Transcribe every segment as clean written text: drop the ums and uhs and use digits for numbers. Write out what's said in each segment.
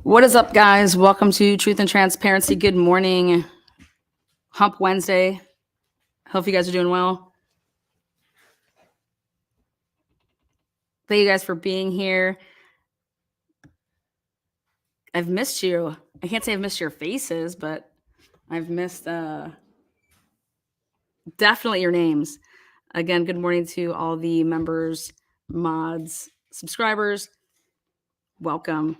What is up, guys? Welcome to Truth and Transparency. Good morning. Hump Wednesday. Hope you guys are doing well. Thank you guys for being here. I've missed you. I can't say I've missed your faces, but I've missed definitely your names. Again, good morning to all the members, mods, subscribers. Welcome.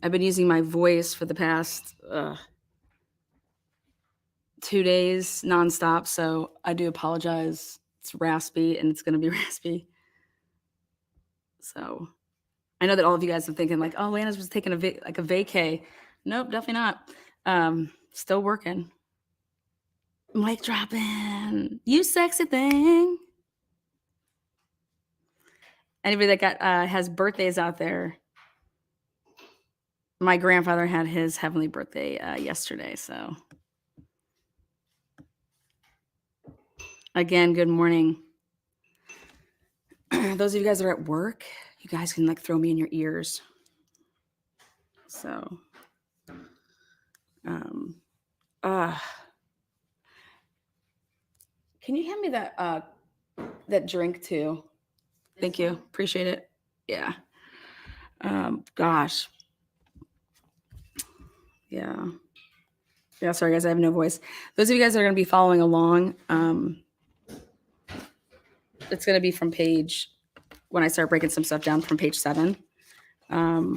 I've been using my voice for the past 2 days nonstop, so I do apologize. It's raspy, and it's going to be raspy. So I know that all of you guys are thinking like, oh, Lana's was taking a vacay. Nope, definitely not. Still working. Mic dropping. You sexy thing. Anybody that has birthdays out there? My grandfather had his heavenly birthday yesterday. So again, good morning. Those of you guys that are at work, you guys can like throw me in your ears. So, can you hand me that drink too? Thank you. Appreciate it. Yeah. Gosh. Yeah. Yeah. Sorry, guys. I have no voice. Those of you guys that are going to be following along, it's going to be from when I start breaking some stuff down from page 7. I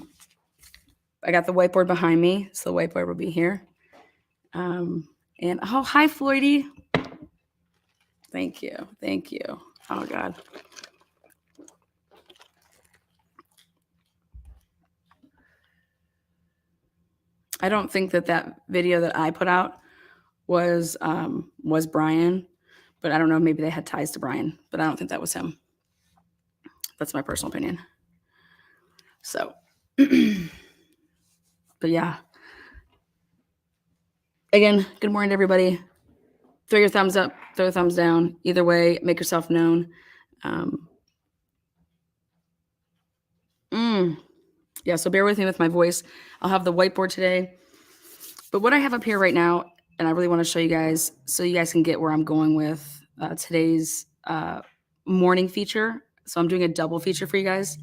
got the whiteboard behind me, so the whiteboard will be here. And oh, hi, Floydie. Thank you. Thank you. Oh, God. I don't think that video that I put out was Brian, but I don't know. Maybe they had ties to Brian, but I don't think that was him. That's my personal opinion. So, but yeah. Again, good morning to everybody. Throw your thumbs up, throw your thumbs down. Either way, make yourself known. Yeah, so bear with me with my voice. I'll have the whiteboard today. But what I have up here right now, and I really want to show you guys so you guys can get where I'm going with today's morning feature. So I'm doing a double feature for you guys.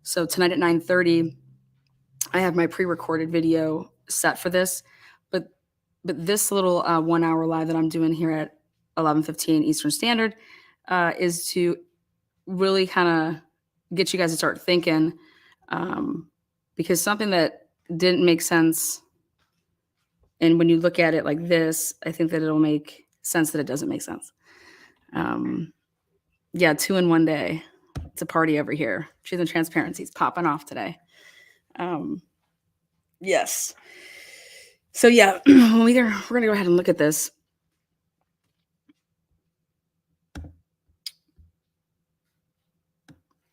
So tonight at 9:30, I have my pre-recorded video set for this. But this little 1 hour live that I'm doing here at 11:15 Eastern Standard is to really kind of get you guys to start thinking, because something that didn't make sense, and when you look at it like this, I think that it'll make sense that it doesn't make sense. Yeah, 2 in 1 day. It's a party over here. Truth and Transparency is popping off today. Yes. So yeah, we're going to go ahead and look at this.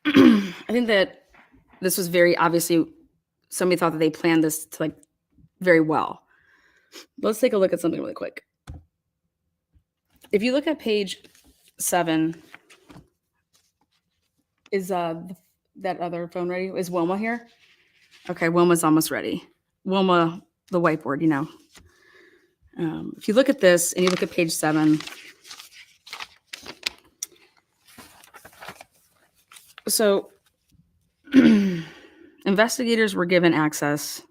I think that this was very obviously, somebody thought that they planned this to like very well. Let's take a look at something really quick. If you look at page 7, is that other phone ready? Is Wilma here? Okay, Wilma's almost ready. Wilma, the whiteboard, you know. If you look at this and you look at page 7, so investigators were given access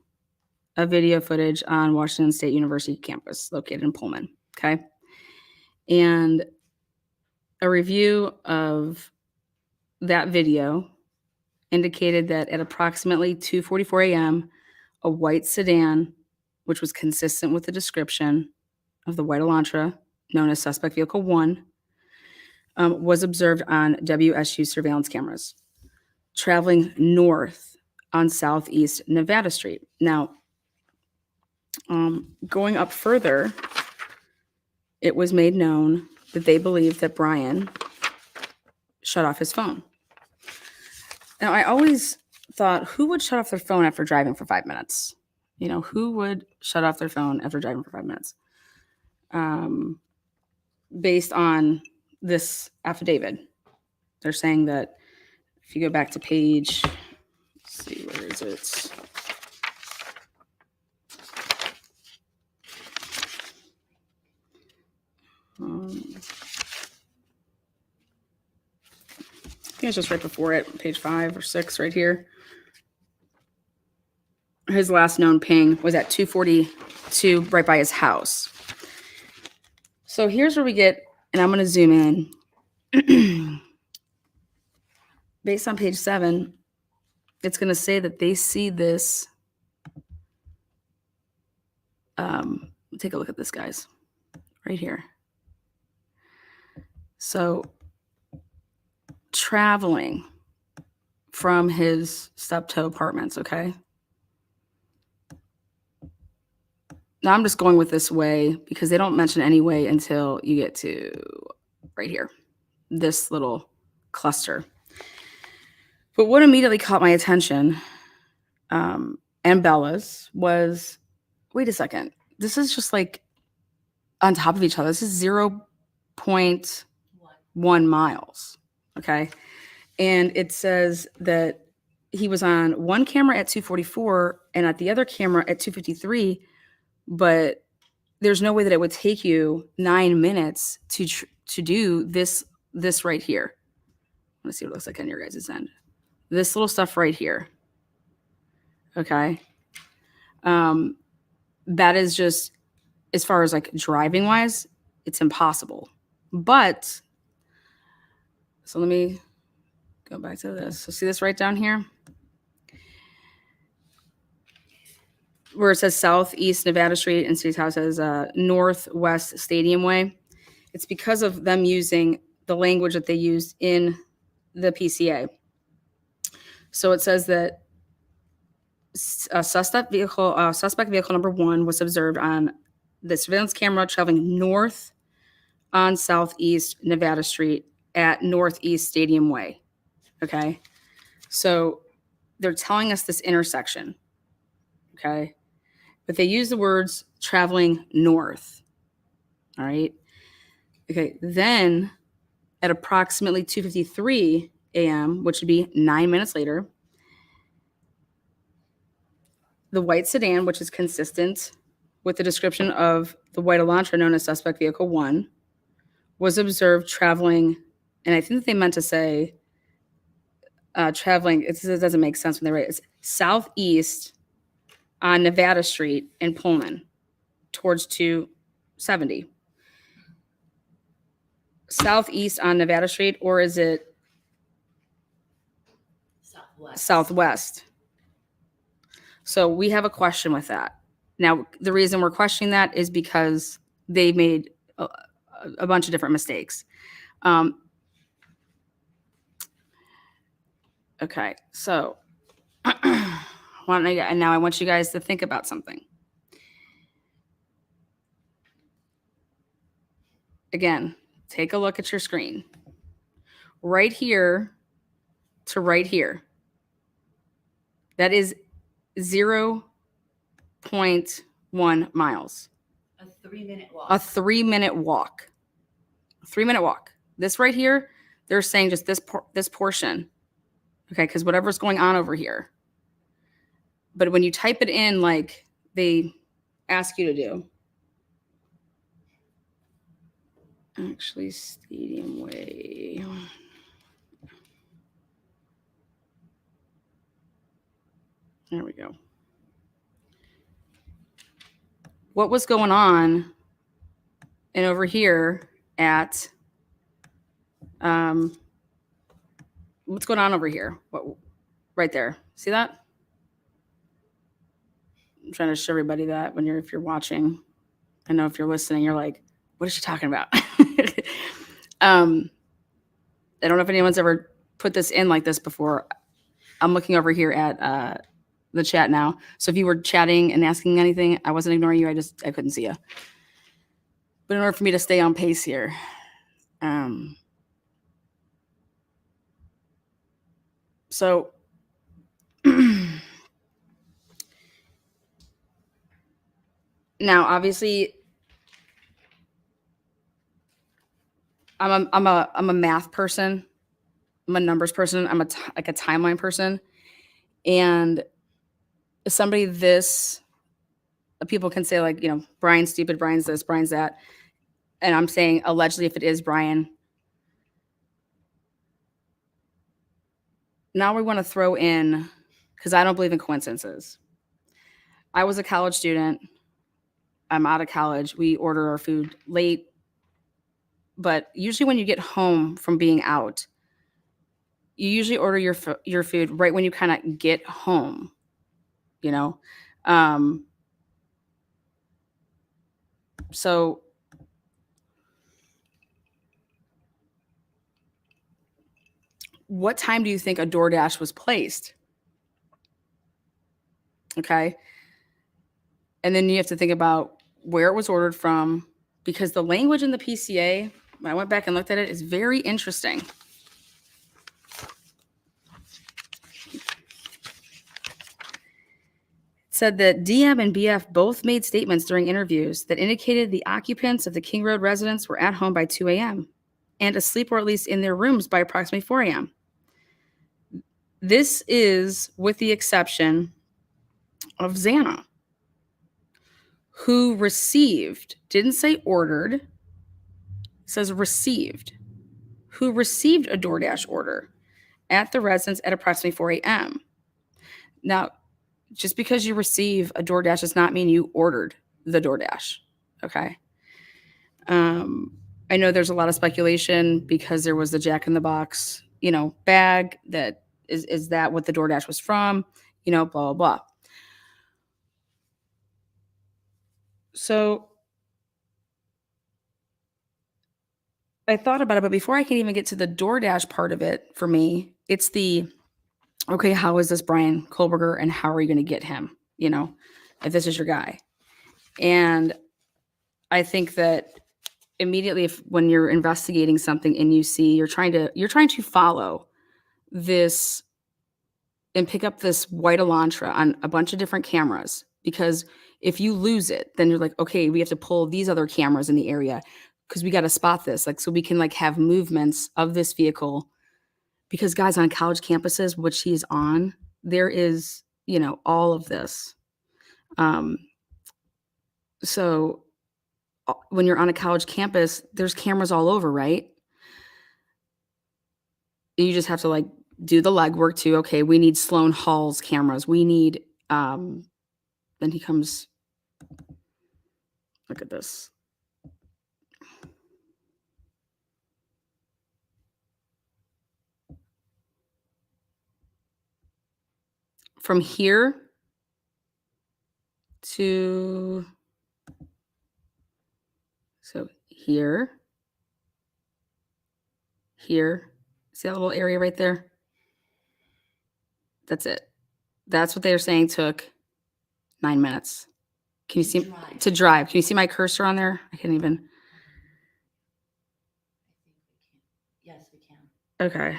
of video footage on Washington State University campus located in Pullman, okay? And a review of that video indicated that at approximately 2:44 a.m., a white sedan, which was consistent with the description of the white Elantra, known as Suspect Vehicle 1, was observed on WSU surveillance cameras, traveling north on Southeast Nevada Street. Now, going up further, it was made known that they believed that Brian shut off his phone. Now, I always thought, who would shut off their phone after driving for 5 minutes? You know, who would shut off their phone after driving for 5 minutes? Based on this affidavit, they're saying that if you go back to page see, where is it? I think it's just right before it, page 5 or 6, right here. His last known ping was at 2:42, right by his house. So here's where we get, and I'm going to zoom in. Based on page 7, it's going to say that they see this. Take a look at this, guys, right here. So traveling from his steptoe apartments, okay? Now I'm just going with this way because they don't mention any way until you get to right here, this little cluster. But what immediately caught my attention, and Bella's, was, wait a second, this is just like on top of each other. This is 0.1 miles, okay? And it says that he was on one camera at 2:44 and at the other camera at 2:53, but there's no way that it would take you 9 minutes to do this right here. Let's see what it looks like on your guys' end. This little stuff right here. Okay. That is just, as far as like driving wise, it's impossible. But, so let me go back to this. So see this right down here? Where it says Southeast Nevada Street and City's House as Northwest Stadium Way. It's because of them using the language that they used in the PCA. So it says that suspect vehicle number 1 was observed on the surveillance camera traveling north on Southeast Nevada Street at Northeast Stadium Way. Okay. So they're telling us this intersection. Okay. But they use the words traveling north. All right. Okay. Then at approximately 2:53 a.m., which would be 9 minutes later, the white sedan, which is consistent with the description of the white Elantra known as suspect vehicle 1, was observed traveling, and I think that they meant to say traveling, it doesn't make sense when they write it. It's southeast on Nevada Street in Pullman towards 270. Southeast on Nevada Street, or is it southwest? So we have a question with that. Now, the reason we're questioning that is because they made a bunch of different mistakes. Okay, so now I want you guys to think about something. Again, take a look at your screen. Right here to right here. That is 0.1 miles. A 3-minute walk. A 3-minute walk. A 3-minute walk. This right here, they're saying just this portion. Okay, because whatever's going on over here. But when you type it in like they ask you to do, actually, Stadium Way. There we go. What was going on and over here at what's going on over here? What, right there. See that? I'm trying to show everybody that if you're watching. I know if you're listening, you're like, what is she talking about? I don't know if anyone's ever put this in like this before. I'm looking over here at the chat now. So if you were chatting and asking anything, I wasn't ignoring you. I couldn't see you. But in order for me to stay on pace here, so now obviously I'm a math person. I'm a numbers person. I'm like a timeline person. And somebody this, people can say like, Brian's stupid, Brian's this, Brian's that. And I'm saying allegedly if it is Brian. Now we want to throw in, because I don't believe in coincidences. I was a college student. I'm out of college. We order our food late. But usually when you get home from being out, you usually order your food right when you kind of get home, you know? So what time do you think a DoorDash was placed? Okay. And then you have to think about where it was ordered from, because the language in the PCA, when I went back and looked at it, is very interesting. Said that DM and BF both made statements during interviews that indicated the occupants of the King Road residence were at home by 2 a.m. and asleep, or at least in their rooms, by approximately 4 a.m. This is with the exception of Xana, who received, didn't say ordered, says received, who received a DoorDash order at the residence at approximately 4 a.m. Now, just because you receive a DoorDash does not mean you ordered the DoorDash. Okay. I know there's a lot of speculation because there was the Jack in the Box, bag that is that what the DoorDash was from, blah, blah, blah. So I thought about it, but before I can even get to the DoorDash part of it, for me, it's okay, how is this Brian Kohberger and how are you going to get him, if this is your guy? And I think that immediately, when you're investigating something and you see you're trying to follow this and pick up this white Elantra on a bunch of different cameras, because if you lose it, then you're like, okay, we have to pull these other cameras in the area because we got to spot this, so we can have movements of this vehicle. Because guys, on college campuses, which he's on, there is all of this. So when you're on a college campus, there's cameras all over, right? You just have to do the legwork too. Okay, we need Sloan Hall's cameras. We need then he comes, look at this. From here to here. See that little area right there? That's it. That's what they were saying took 9 minutes. Can you see to drive? Can you see my cursor on there? I can't even. Yes, we can. Okay.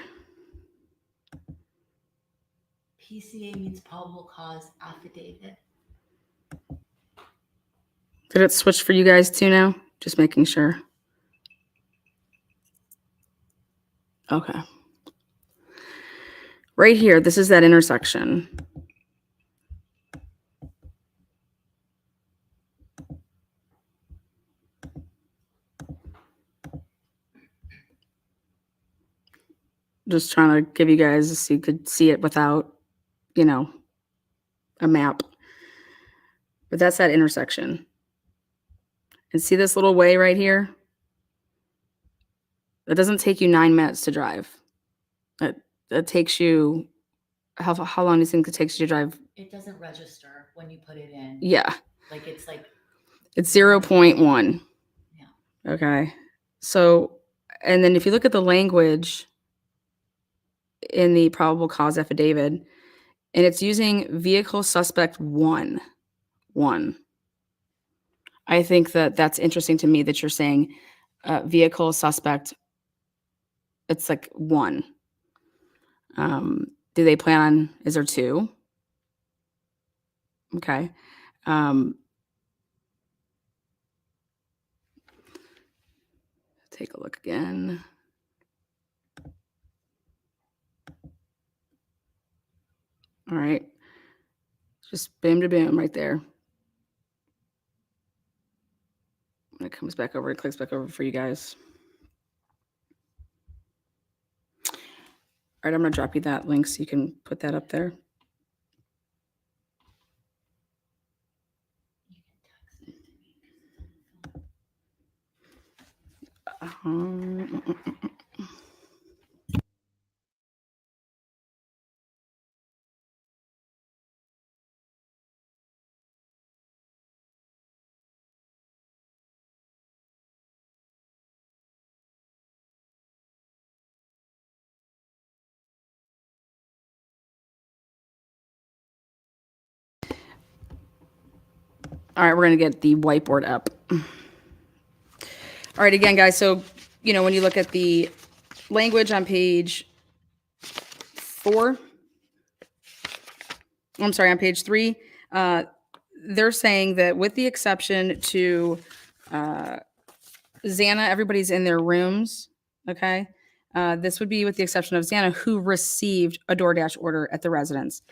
PCA means probable cause affidavit. Did it switch for you guys too now? Just making sure. Okay. Right here, this is that intersection. Just trying to give you guys so you could see it without, a map. But that's that intersection. And see this little way right here? It doesn't take you 9 minutes to drive. It takes you, how long do you think it takes you to drive? It doesn't register when you put it in. Yeah. It's 0.1. Yeah. Okay. So, and then if you look at the language in the probable cause affidavit, and it's using vehicle suspect 1. I think that's interesting to me that you're saying vehicle suspect, it's 1. Do they plan on, is there 2? Okay. Take a look again. All right. Just boom to boom right there. It comes back over, it clicks back over for you guys. All right, I'm going to drop you that link so you can put that up there. All right, we're going to get the whiteboard up. All right, again, guys, so, when you look at the language on page 4, I'm sorry, on page 3, they're saying that with the exception to Xana, everybody's in their rooms, okay? This would be with the exception of Xana, who received a DoorDash order at the residence.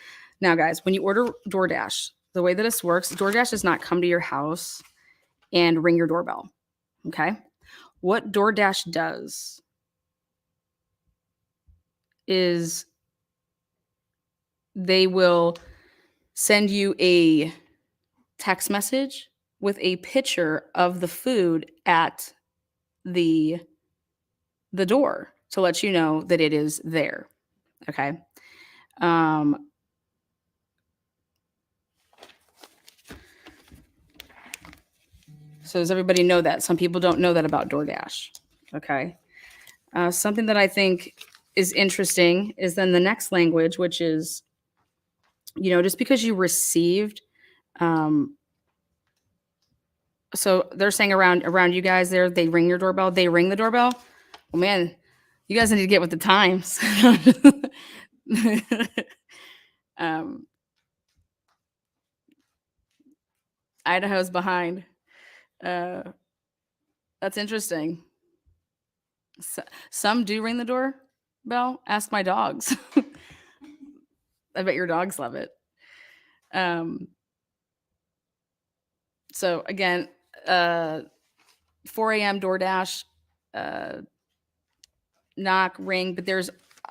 Now, guys, when you order DoorDash, the way that this works, DoorDash does not come to your house and ring your doorbell, okay? What DoorDash does is they will send you a text message with a picture of the food at the door to let you know that it is there. Okay. So does everybody know that? Some people don't know that about DoorDash. Okay. Something that I think is interesting is then the next language, which is, just because you received, so they're saying around you guys there, they ring your doorbell, they ring the doorbell. Well, man, you guys need to get with the times. Idaho's behind. That's interesting. Some do ring the doorbell. Ask my dogs. I bet your dogs love it. So again, 4 a.m. DoorDash, knock, ring, but there's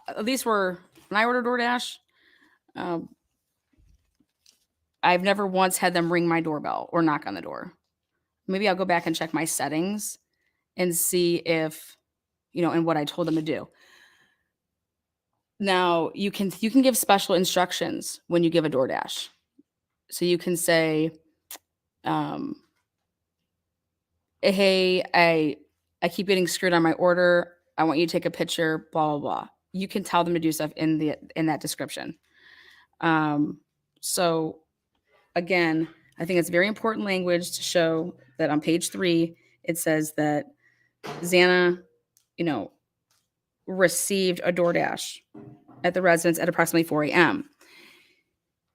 at least when I order DoorDash, I've never once had them ring my doorbell or knock on the door. Maybe I'll go back and check my settings and see if, and what I told them to do. Now you can give special instructions when you give a DoorDash. So you can say, hey, I keep getting screwed on my order. I want you to take a picture, blah, blah, blah. You can tell them to do stuff in that description. So again, I think it's very important language to show that on page 3, it says that Xana, received a DoorDash at the residence at approximately 4 a.m.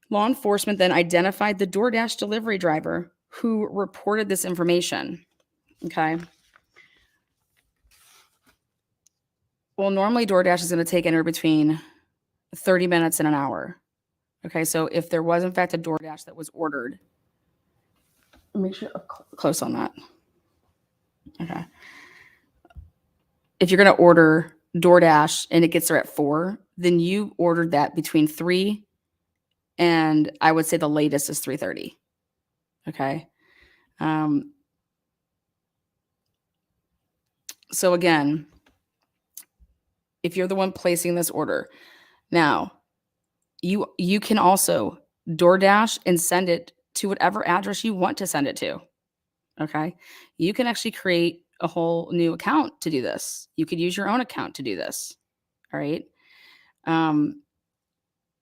Law enforcement then identified the DoorDash delivery driver who reported this information. Okay. Well, normally DoorDash is going to take anywhere between 30 minutes and an hour. Okay. So if there was in fact a DoorDash that was ordered, make sure close on that. Okay. If you're going to order DoorDash and it gets there at 4, then you ordered that between 3 and I would say the latest is 3:30. Okay. So again, if you're the one placing this order, now you can also DoorDash and send it to whatever address you want to send it to. Okay. You can actually create a whole new account to do this. You could use your own account to do this. All right.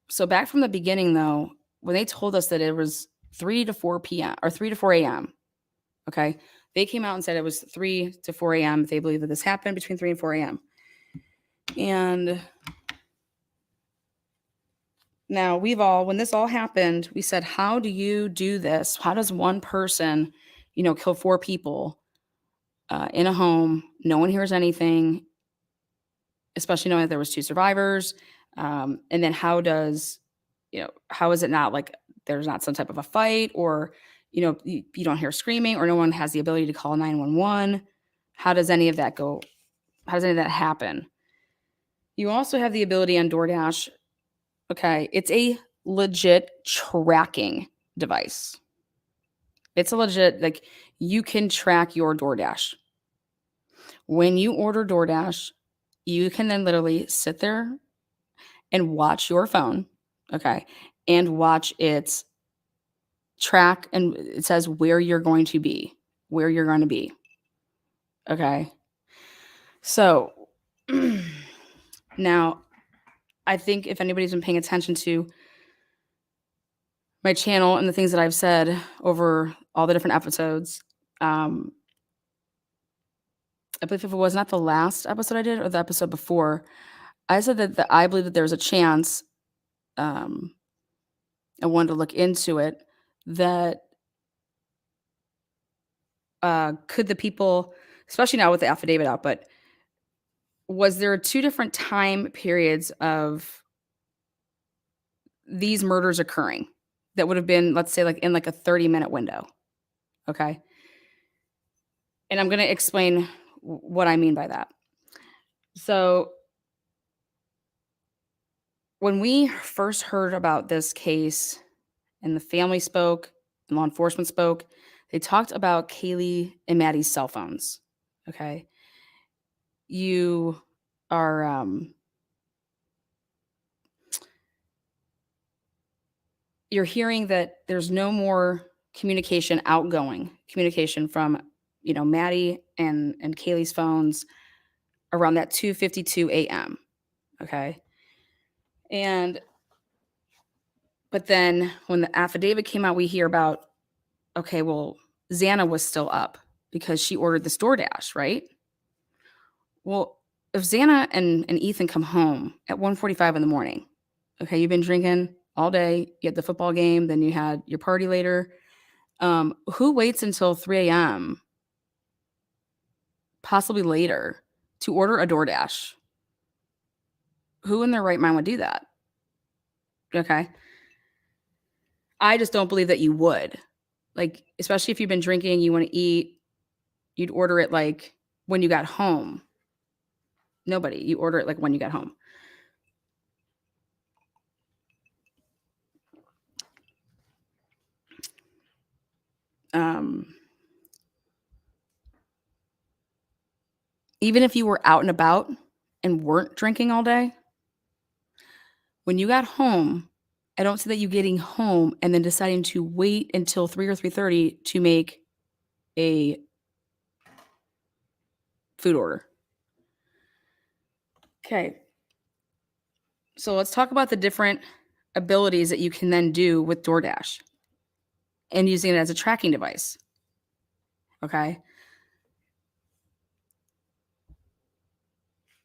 So back from the beginning though, when they told us that it was 3 to 4 p.m. or 3 to 4 a.m. Okay. They came out and said it was 3 to 4 a.m. They believe that this happened between 3 and 4 a.m. And now when this all happened, we said, how do you do this? How does one person, kill 4 people in a home? No one hears anything, especially knowing that there was 2 survivors. And then how does, how is it not like there's not some type of a fight, or, you don't hear screaming, or no one has the ability to call 911? How does any of that go? How does any of that happen? You also have the ability on DoorDash. Okay. It's a legit tracking device. It's a legit, like, you can track your DoorDash. When you order DoorDash, you can then literally sit there and watch your phone, okay, and watch it track, and it says where you're going to be, okay? So now, I think if anybody's been paying attention to my channel and the things that I've said over all the different episodes, I believe if it was not the last episode I did or the episode before, I said that I believe that there's a chance, I wanted to look into it, that could the people, especially now with the affidavit out, but was there two different time periods of these murders occurring that would have been, let's say, like in like a 30-minute window? Okay. And I'm going to explain what I mean by that. So when we first heard about this case and the family spoke and law enforcement spoke, they talked about Kaylee and Maddie's cell phones. Okay. You are, you're hearing that there's no more outgoing communication from, Maddie and Kaylee's phones around that 2:52 a.m. Okay. But then when the affidavit came out, we hear about, okay, well, Xana was still up because she ordered the DoorDash, right? Well, if Xana and Ethan come home at 1:45 in the morning, okay, you've been drinking all day, you had the football game, then you had your party later. Who waits until 3 a.m., possibly later, to order a DoorDash? Who in their right mind would do that? Okay. I just don't believe that you would. Like, especially if you've been drinking, you want to eat, you'd order it like when you got home. Nobody. You order it like when you got home. Even if you were out and about and weren't drinking all day, when you got home, I don't see that you getting home and then deciding to wait until 3 or 3:30 to make a food order. Okay. So let's talk about the different abilities that you can then do with DoorDash and using it as a tracking device. Okay.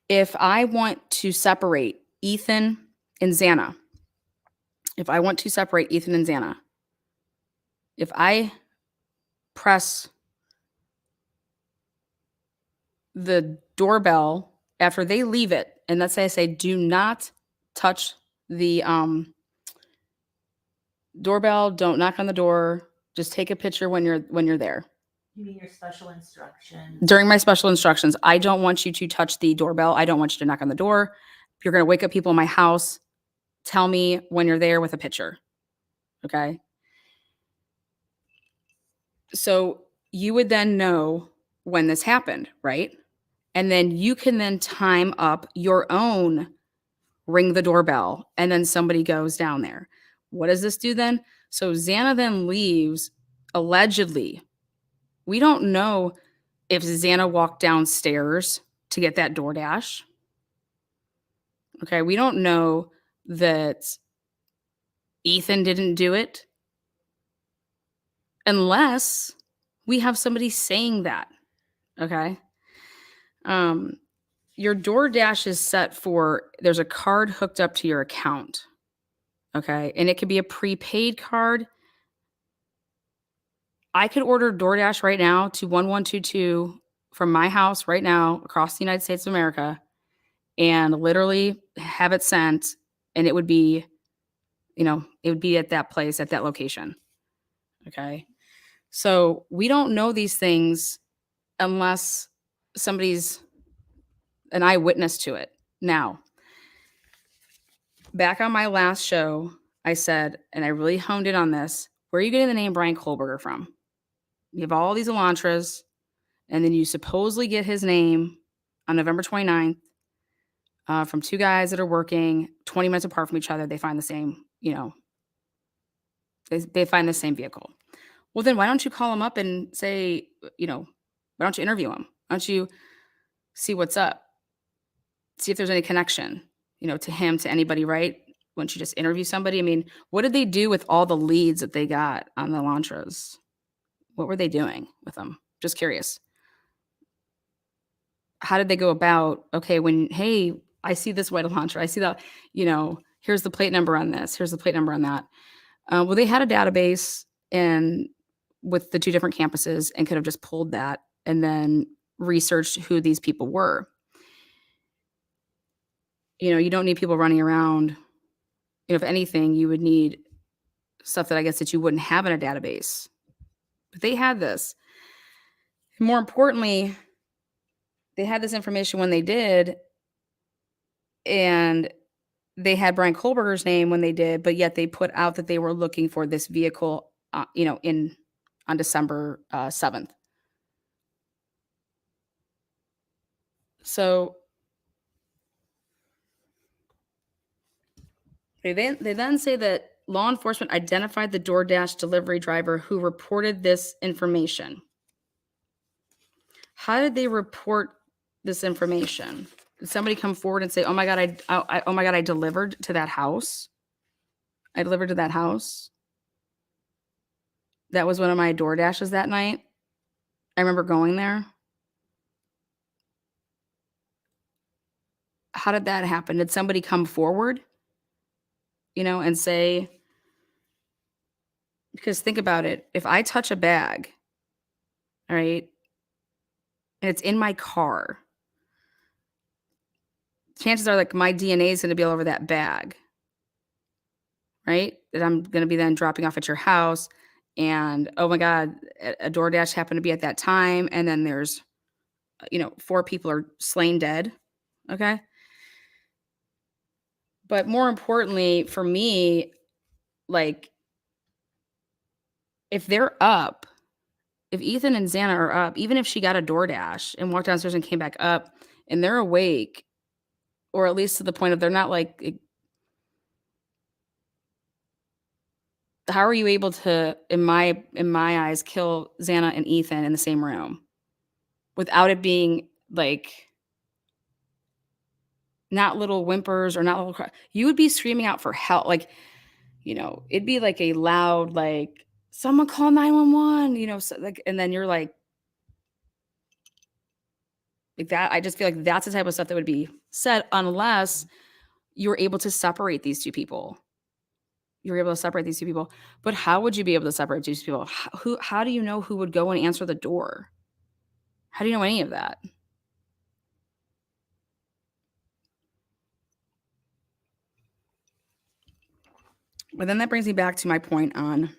If I want to separate Ethan and Xana, if I press the doorbell after they leave it, and let's say I say, do not touch the doorbell, don't knock on the door, just take a picture when you're there. You mean your special instructions? During my special instructions, I don't want you to touch the doorbell. I don't want you to knock on the door. If you're going to wake up people in my house, tell me when you're there with a picture. Okay. So you would then know when this happened, right? And then you can then time up your own ring the doorbell, and then somebody goes down there. What does this do then? So Xana then leaves, allegedly. We don't know if Xana walked downstairs to get that DoorDash. Okay, we don't know that Ethan didn't do it unless we have somebody saying that. Okay. Your DoorDash is set for, there's a card hooked up to your account. Okay. And it could be a prepaid card. I could order DoorDash right now to 1122 from my house right now across the United States of America and literally have it sent, and it would be it would be at that place, at that location. Okay. So we don't know these things unless somebody's an eyewitness to it. Now, back on my last show, I said, and I really honed in on this, where are you getting the name Brian Kohberger from? You have all these Elantras, and then you supposedly get his name on November 29th from two guys that are working 20 minutes apart from each other. They find the same, they find the same vehicle. Well, then why don't you call him up and say, why don't you interview him? Why don't you see what's up? See if there's any connection, to him, to anybody, right? Why don't you just interview somebody? I mean, what did they do with all the leads that they got on the Elantras? What were they doing with them? Just curious. How did they go about, okay, hey, I see this white Elantra. I see that, here's the plate number on this. Here's the plate number on that. Well, they had a database and with the two different campuses and could have just pulled that and then researched who these people were. You don't need people running around. If anything, you would need stuff that I guess that you wouldn't have in a database. But they had this. And more importantly, they had this information when they did, and they had Brian Kohlberger's name when they did, but yet they put out that they were looking for this vehicle, on December 7th. So they then say that law enforcement identified the DoorDash delivery driver who reported this information. How did they report this information? Did somebody come forward and say, "Oh my God, I delivered to that house. I delivered to that house. That was one of my DoorDashes that night. I remember going there." How did that happen? Did somebody come forward, and say, because think about it. If I touch a bag, all right, and it's in my car, chances are like my DNA is going to be all over that bag, right? That I'm going to be then dropping off at your house. And oh my God, a DoorDash happened to be at that time. And then there's, 4 people are slain dead. Okay. But more importantly for me, like, if they're up, if Ethan and Xana are up, even if she got a DoorDash and walked downstairs and came back up and they're awake, or at least to the point of they're not like, how are you able to, in my eyes, kill Xana and Ethan in the same room without it being like not little whimpers or not little cry? You would be screaming out for help. Like, it'd be like a loud, like, someone call 911, so like, and then you're like that. I just feel like that's the type of stuff that would be said unless you're able to separate these two people. You're able to separate these two people. But how would you be able to separate these people? How do you know who would go and answer the door? How do you know any of that? But then that brings me back to my point on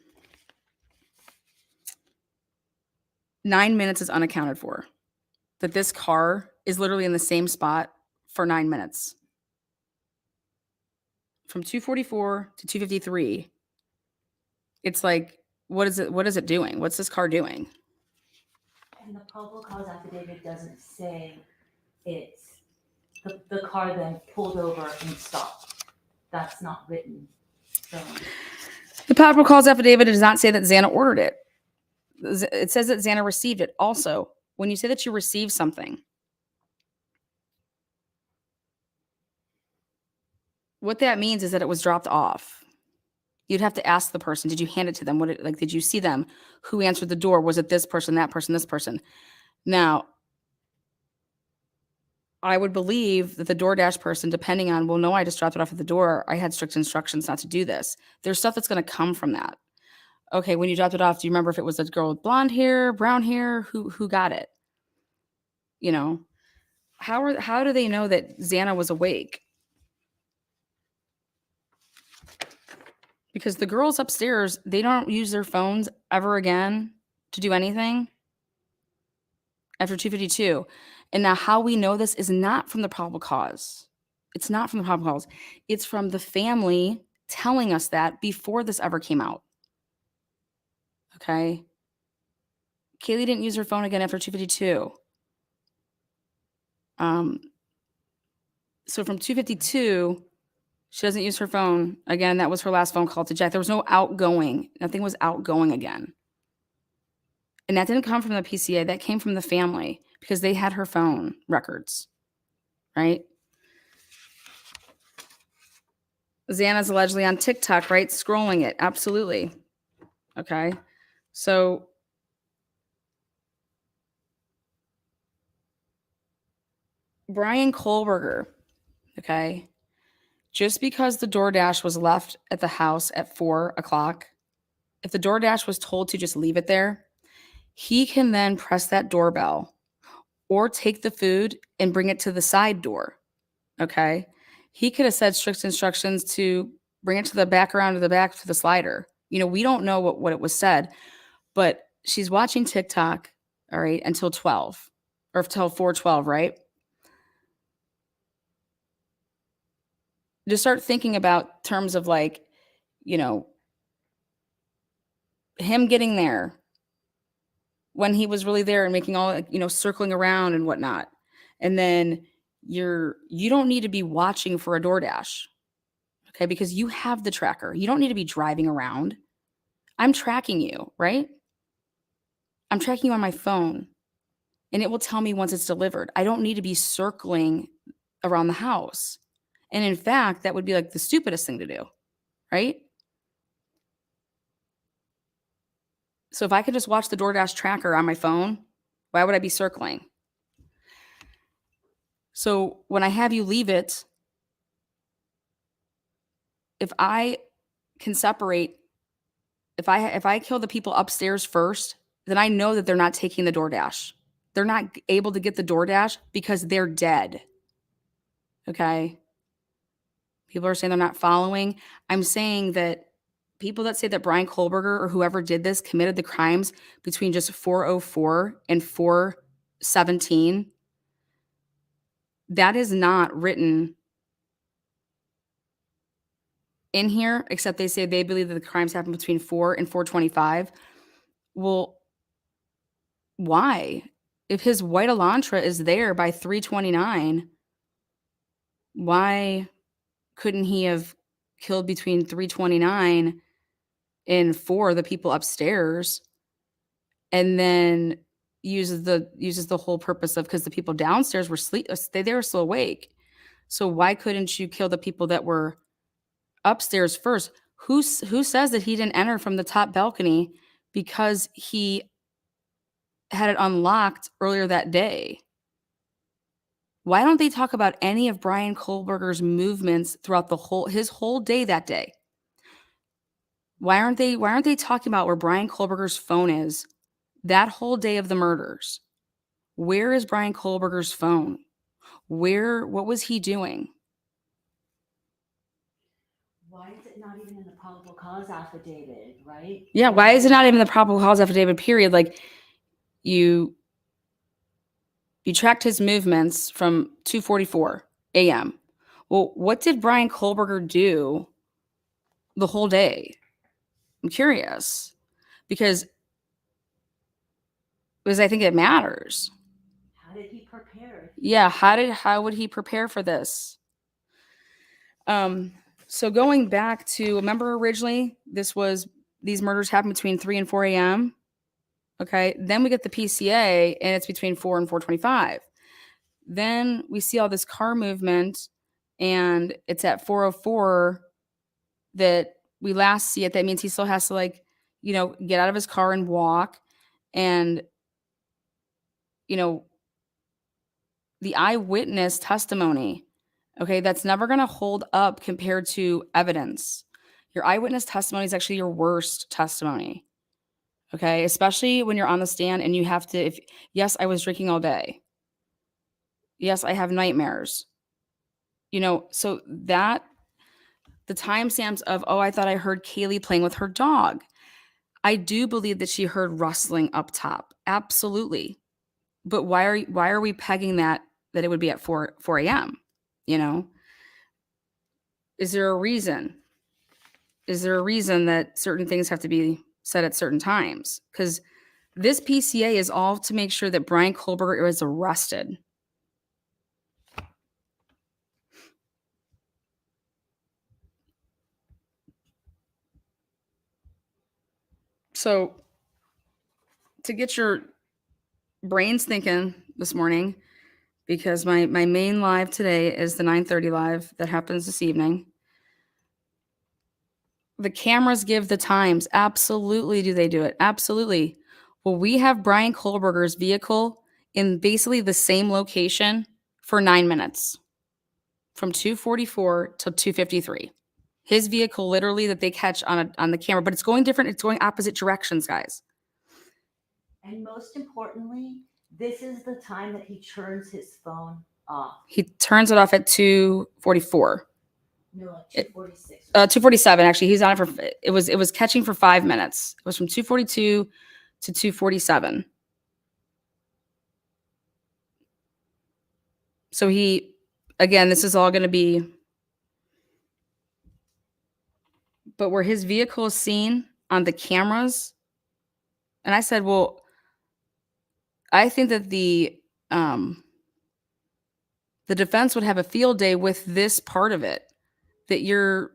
9 minutes is unaccounted for. That this car is literally in the same spot for 9 minutes. From 244 to 253. It's like, what is it doing? What's this car doing? And the probable cause affidavit doesn't say it's the car then pulled over and stopped. That's not written. So The probable cause affidavit does not say that Xana ordered it. It says that Xana received it. Also, when you say that you received something, what that means is that it was dropped off. You'd have to ask the person, did you hand it to them? Did you see them? Who answered the door? Was it this person, that person, this person? Now, I would believe that the DoorDash person, depending on, well, no, I just dropped it off at the door. I had strict instructions not to do this. There's stuff that's going to come from that. Okay, when you dropped it off, do you remember if it was a girl with blonde hair, brown hair? Who got it? How do they know that Xana was awake? because the girls upstairs, they don't use their phones ever again to do anything after 2:52. And now how we know this is not from the probable cause. It's not from the probable cause. It's from the family telling us that before this ever came out. Okay? Kaylee didn't use her phone again after 2:52. So from 2:52, she doesn't use her phone again. That was her last phone call to Jack. There was no outgoing. Nothing was outgoing again. And that didn't come from the PCA. That came from the family because they had her phone records, right? Xana's allegedly on TikTok, right? Scrolling it. Absolutely. Okay. So Brian Kohberger, okay, just because the DoorDash was left at the house at 4 o'clock, if the DoorDash was told to just leave it there, he can then press that doorbell or take the food and bring it to the side door. Okay. He could have said strict instructions to bring it to the back around to the back to the slider. We don't know what it was said, but she's watching TikTok, all right, until 12 or until 4:12, right? Just start thinking about terms of like, you know, him getting there when he was really there and making all, circling around and whatnot. And then you don't need to be watching for a DoorDash. Okay, because you have the tracker. You don't need to be driving around. I'm tracking you, right? I'm tracking you on my phone and it will tell me once it's delivered. I don't need to be circling around the house. And in fact, that would be like the stupidest thing to do, right? So if I could just watch the DoorDash tracker on my phone, why would I be circling? So when I have you leave it, if I can separate, if I kill the people upstairs first, then I know that they're not taking the DoorDash. They're not able to get the DoorDash because they're dead. Okay? People are saying they're not following. I'm saying that people that say that Brian Kohberger or whoever did this committed the crimes between just 4:04 and 4:17, that is not written in here, except they say they believe that the crimes happened between 4 and 4:25. Well, why? If his white Elantra is there by 3:29, why couldn't he have killed between 3:29 and 4 the people upstairs and then uses the whole purpose of because the people downstairs were they were still awake. So why couldn't you kill the people that were upstairs first? Who says that he didn't enter from the top balcony because he had it unlocked earlier that day? Why don't they talk about any of Brian Kohberger's movements throughout his whole day that day? Why aren't they talking about where Brian Kohberger's phone is that whole day of the murders? Where is Brian Kohberger's phone? What was he doing? Why is it not even in the probable cause affidavit, right? Yeah, why is it not even the probable cause affidavit, period? Like, you tracked his movements from 2:44 a.m. Well, what did Brian Kohberger do the whole day? I'm curious because I think it matters. How did he prepare? Yeah, how would he prepare for this? So going back to, remember originally these murders happened between 3 and 4 a.m. Okay, then we get the PCA and it's between 4 and 4:25. Then we see all this car movement and it's at 4:04 that we last see it. That means he still has to get out of his car and walk. And the eyewitness testimony, okay, that's never going to hold up compared to evidence. Your eyewitness testimony is actually your worst testimony. Okay, especially when you're on the stand and you have to, yes, I was drinking all day. Yes, I have nightmares. So that The timestamps of, oh, I thought I heard Kaylee playing with her dog. I do believe that she heard rustling up top. Absolutely. But why are we pegging that it would be at 4 a.m.? You know? Is there a reason? Is there a reason that certain things have to be said at certain times? Because this PCA is all to make sure that Brian Kohberger is arrested. So to get your brains thinking this morning, because my main live today is the 9:30 live that happens this evening. The cameras give the times. Absolutely do they do it? Absolutely. Well, we have Brian Kohberger's vehicle in basically the same location for 9 minutes, from 2:44 to 2:53. His vehicle literally that they catch on the camera, but it's going different. It's going opposite directions, guys. And most importantly, this is the time that he turns his phone off. He turns it off at 2:44. No, like 2:46. 2:47 actually. He's on it for it was catching for 5 minutes. It was from 2:42 to 2:47. So again, this is all going to be, but where his vehicle is seen on the cameras, and I said, well, I think that the defense would have a field day with this part of it, that you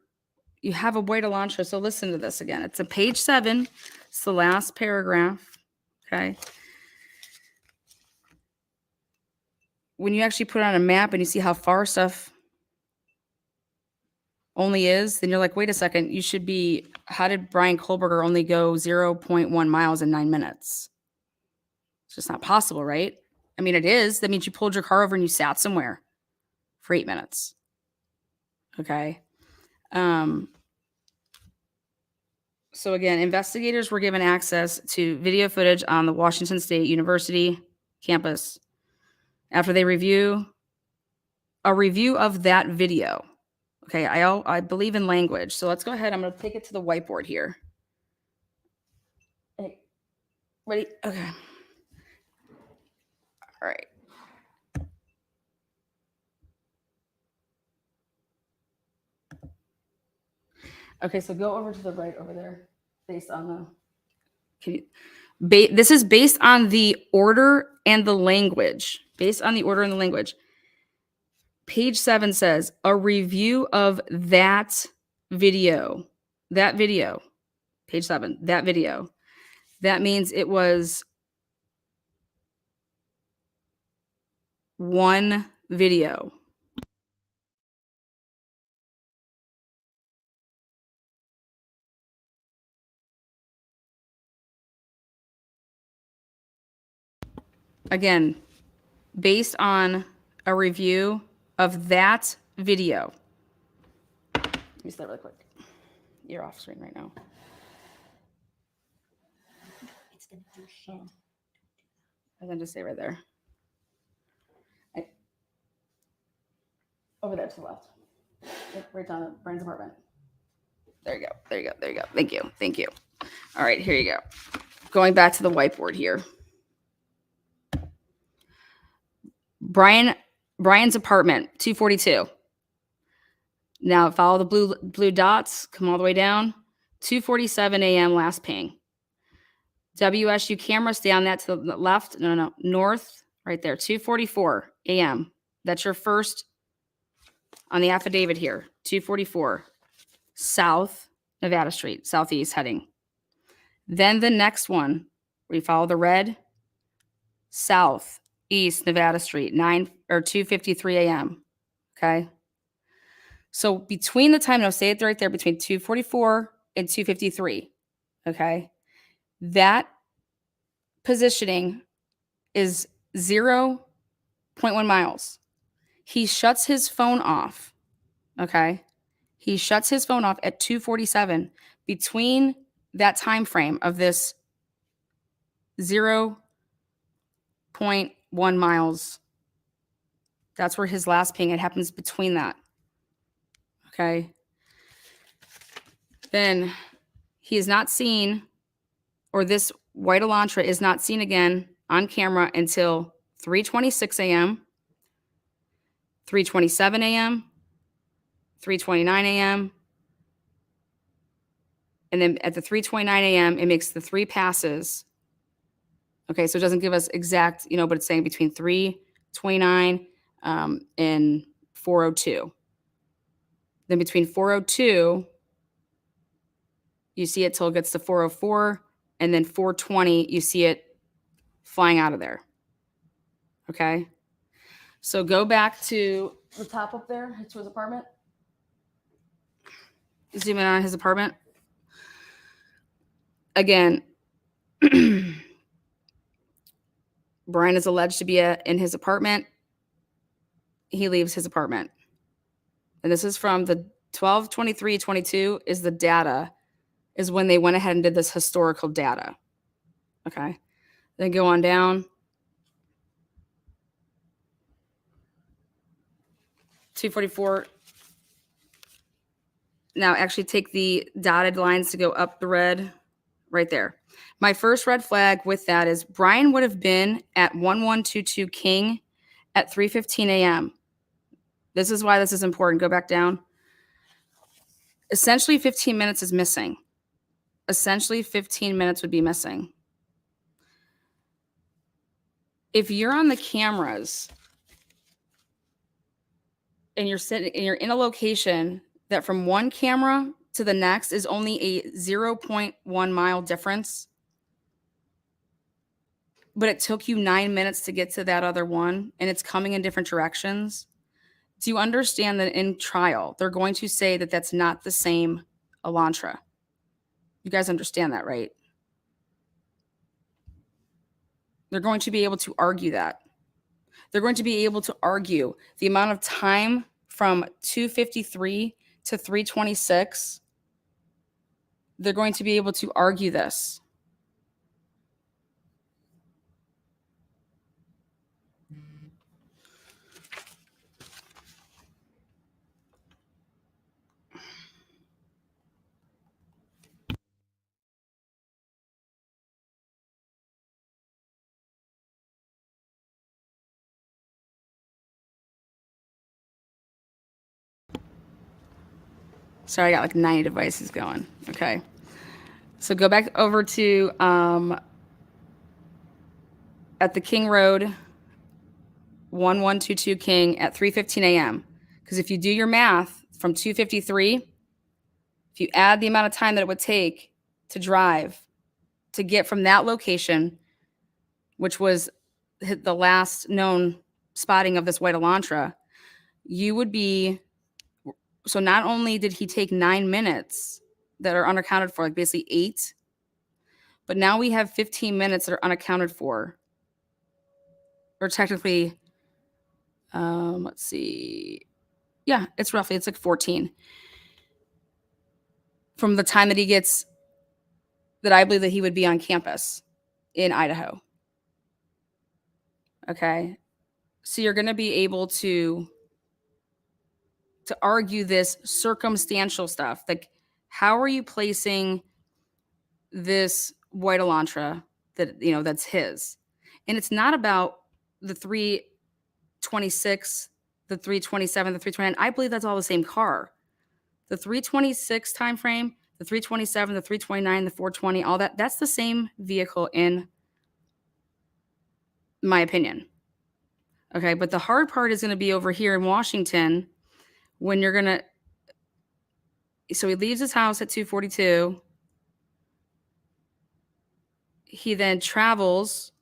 have a way to launch it. So listen to this again. It's a page 7. It's the last paragraph. Okay. When you actually put it on a map and you see how far stuff only is, then you're like, wait a second, how did Brian Kohberger only go 0.1 miles in 9 minutes? It's just not possible, right? I mean, it is. That means you pulled your car over and you sat somewhere for 8 minutes. Okay. So again, investigators were given access to video footage on the Washington State University campus after they review of that video. Okay, I believe in language. So let's go ahead. I'm going to take it to the whiteboard here. Hey, ready? Okay. All right. Okay, so go over to the right over there, based on this is based on the order and the language. Based on the order and the language. Page 7 says a review of that video. That video. Page 7. That video. That means it was one video. Again, based on a review of that video. Let me say that really quick. You're off screen right now. It's gonna do shit. And then just say right there. Over there to the left. Right down at Brian's apartment. There you go. There you go. There you go. Thank you. Thank you. All right, here you go. Going back to the whiteboard here. Brian's apartment, 242. Now follow the blue dots, come all the way down. 2:47 a.m. last ping. WSU camera, stay on that to the left. No, north, right there. 2:44 a.m. That's your first on the affidavit here. 2:44, South Nevada Street, southeast heading. Then the next one, we follow the red, South East Nevada Street, 2:53 a.m. Okay. So between the time, say it right there, between 2:44 and 2:53. Okay. That positioning is 0.1 miles. He shuts his phone off. Okay. He shuts his phone off at 2:47. Between that time frame of this 0.1 miles, that's where his last ping, it happens between that. Okay. Then he is not seen, or this white Elantra is not seen again on camera until 3:26 a.m., 3:27 a.m., 3:29 a.m., and then at the 3:29 a.m., it makes the 3 passes. Okay, so it doesn't give us exact, but it's saying between 3:29 and 4:02. Then between 4:02, you see it till it gets to 4:04, and then 4:20, you see it flying out of there. Okay, so go back to the top up there to his apartment. Zoom in on his apartment. Again, Brian is alleged to be in his apartment. He leaves his apartment. And this is from the 12/23/22 is the data, is when they went ahead and did this historical data. Okay. Then go on down. 244. Now actually take the dotted lines to go up the red right there. My first red flag with that is Brian would have been at 1122 King at 3:15 a.m. This is why this is important. Go back down. Essentially 15 minutes is missing. Essentially 15 minutes would be missing. If you're on the cameras and you're sitting and you're in a location that from one camera to the next is only a 0.1 mile difference, but it took you 9 minutes to get to that other one and it's coming in different directions, do you understand that in trial, they're going to say that that's not the same Elantra? You guys understand that, right? They're going to be able to argue that. They're going to be able to argue the amount of time from 2:53 to 3:26. They're going to be able to argue this. Sorry, I got like 90 devices going. Okay. So go back over to at the King Road, 1122 King at 3:15 a.m. Because if you do your math from 2:53, if you add the amount of time that it would take to drive to get from that location, which was the last known spotting of this white Elantra, you would be. So not only did he take 9 minutes that are unaccounted for, like basically 8, but now we have 15 minutes that are unaccounted for. Or technically, let's see. Yeah, it's like 14. From the time that he gets, that I believe that he would be on campus in Idaho. Okay. So you're going to be able to argue this circumstantial stuff. Like, how are you placing this white Elantra that, that's his? And it's not about the 3:26, the 3:27, the 3:29. I believe that's all the same car. The 3:26 time frame, the 3:27, the 3:29, the 4:20, all that's the same vehicle in my opinion. Okay, but the hard part is going to be over here in Washington when you're going to, so he leaves his house at 2:42. He then travels.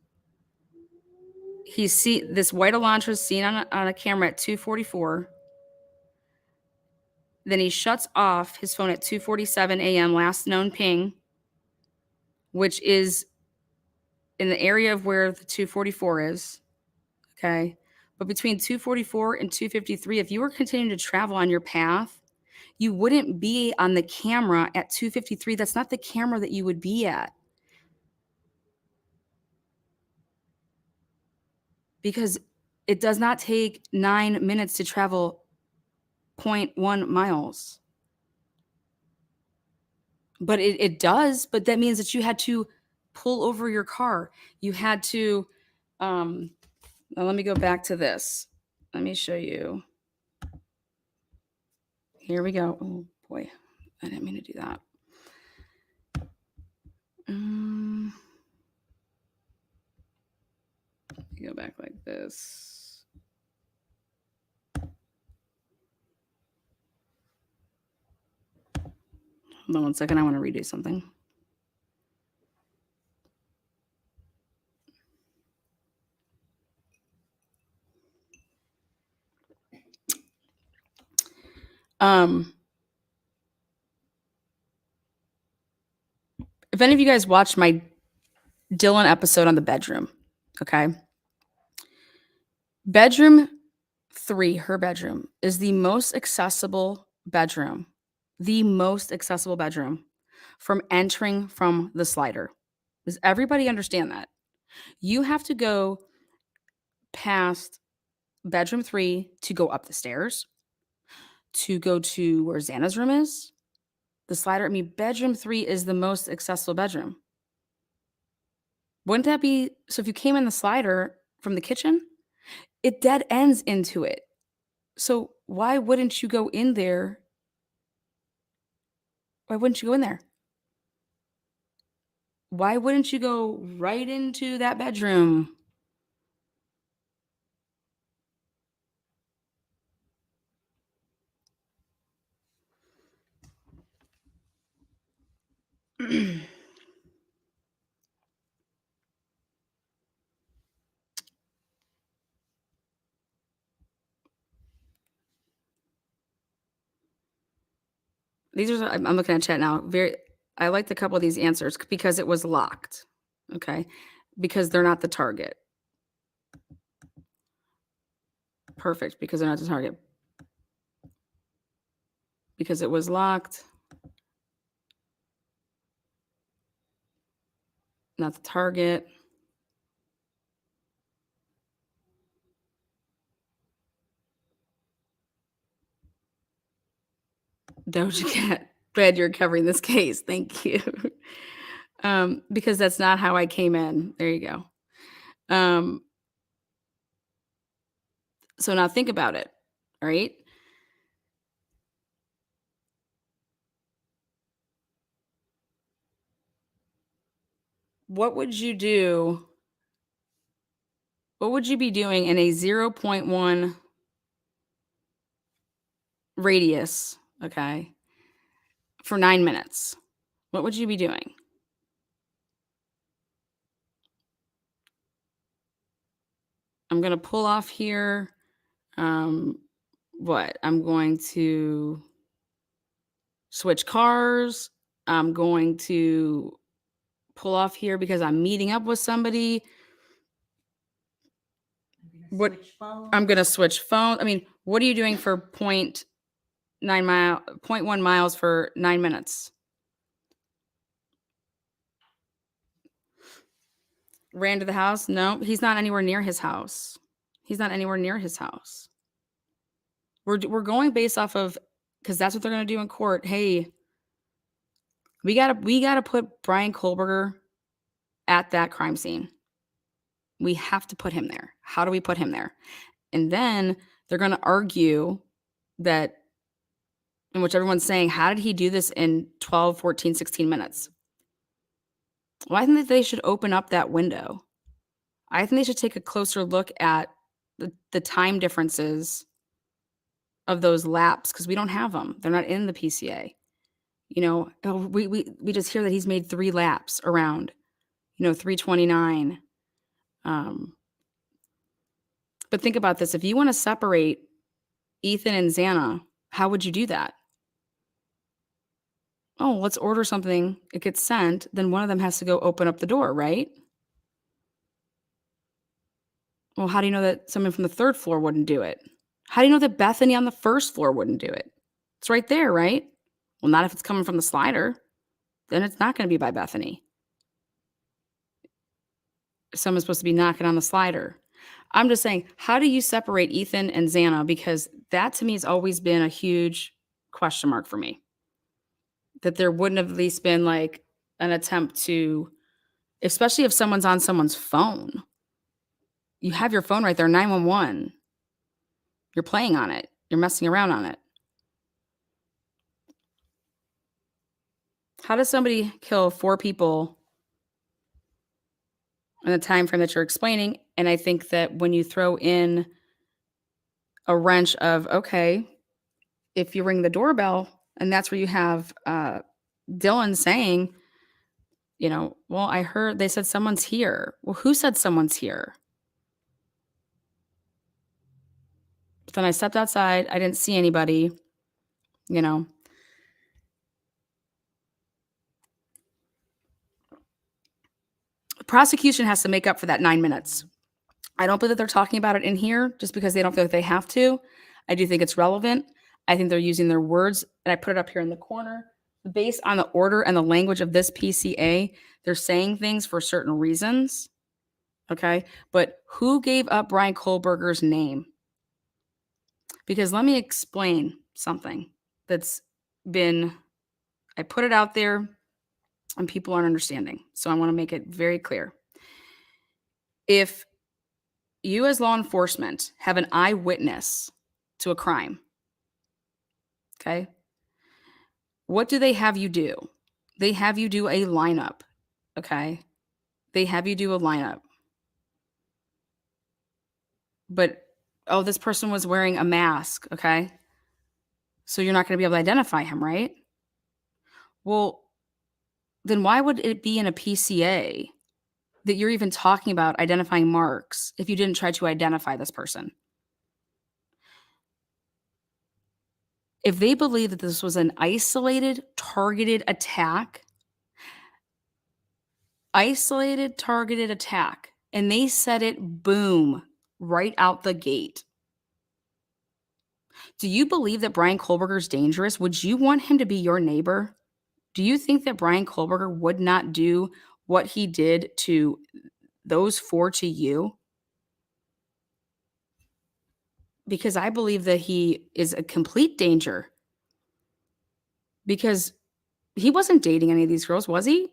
This white Elantra is seen on a camera at 2:44. Then he shuts off his phone at 2:47 a.m. last known ping, which is in the area of where the 244 is. Okay. But between 244 and 253, if you were continuing to travel on your path, you wouldn't be on the camera at 253. That's not the camera that you would be at. Because it does not take 9 minutes to travel 0.1 miles. But it does, but that means that you had to pull over your car. You had to now let me go back to this. Let me show you. Here we go. Oh boy, I didn't mean to do that. Go back like this. Hold on 1 second. I want to redo something. If any of you guys watched my Dylan episode on the bedroom, okay? Bedroom 3, her bedroom, is the most accessible bedroom from entering from the slider. Does everybody understand that? You have to go past bedroom 3 to go up the stairs, to go to where Xana's room is. The slider, I mean, bedroom 3 is the most accessible bedroom. Wouldn't that be so if you came in the slider from the kitchen, it dead ends into it. So why wouldn't you go in there? Why wouldn't you go in there? Why wouldn't you go right into that bedroom? These are I'm looking at chat now. I liked a couple of these answers because it was locked. Okay. Because they're not the target. Perfect. Because they're not the target. Because it was locked. Not the target. Doja Cat. Glad you're covering this case. Thank you. Because that's not how I came in. There you go. So now think about it. All right. What would you do? What would you be doing in a 0.1 radius? Okay. For 9 minutes. What would you be doing? I'm going to pull off here. What? I'm going to switch cars. I'm going to pull off here because I'm meeting up with somebody. I'm going to switch phone. I mean, what are you doing for 0.1 miles for 9 minutes? Ran to the house? No, he's not anywhere near his house. We're going based off of, because that's what they're going to do in court. Hey, we gotta put Brian Kohberger at that crime scene. We have to put him there. How do we put him there? And then they're going to argue that, in which everyone's saying, how did he do this in 12, 14, 16 minutes? Well, I think that they should open up that window. I think they should take a closer look at the time differences of those laps because we don't have them. They're not in the PCA. You know, we just hear that he's made 3 laps around, 329. But think about this. If you want to separate Ethan and Xana, how would you do that? Oh, let's order something. It gets sent. Then one of them has to go open up the door, right? Well, how do you know that someone from the 3rd floor wouldn't do it? How do you know that Bethany on the 1st floor wouldn't do it? It's right there, right? Well, not if it's coming from the slider. Then it's not going to be by Bethany. Someone's supposed to be knocking on the slider. I'm just saying, how do you separate Ethan and Xana? Because that to me has always been a huge question mark for me. that there wouldn't have at least been like an attempt to, especially if someone's on someone's phone. You have your phone right there, 911. You're playing on it. You're messing around on it. How does somebody kill 4 people in the time frame that you're explaining? And I think that when you throw in a wrench of, okay, if you ring the doorbell and that's where you have Dylan saying, you know, well, I heard they said someone's here. Well, who said someone's here? But then I stepped outside. I didn't see anybody, you know. The prosecution has to make up for that 9 minutes. I don't believe that they're talking about it in here just because they don't feel like they have to. I do think it's relevant. I think they're using their words, and I put it up here in the corner. Based on the order and the language of this PCA, they're saying things for certain reasons. Okay. But who gave up Brian Kohberger's name? Because let me explain something that's been, I put it out there and people aren't understanding. So I want to make it very clear. If you as law enforcement have an eyewitness to a crime, okay, what do they have you do? They have you do a lineup, okay? They have you do a lineup. But, oh, this person was wearing a mask, okay? So you're not going to be able to identify him, right? Well, then why would it be in a PCA that you're even talking about identifying marks if you didn't try to identify this person? If they believe that this was an isolated, targeted attack, and they said it, boom, right out the gate. Do you believe that Brian Kohberger is dangerous? Would you want him to be your neighbor? Do you think that Brian Kohberger would not do what he did to those 4 to you? Because I believe that he is a complete danger. Because he wasn't dating any of these girls, was he?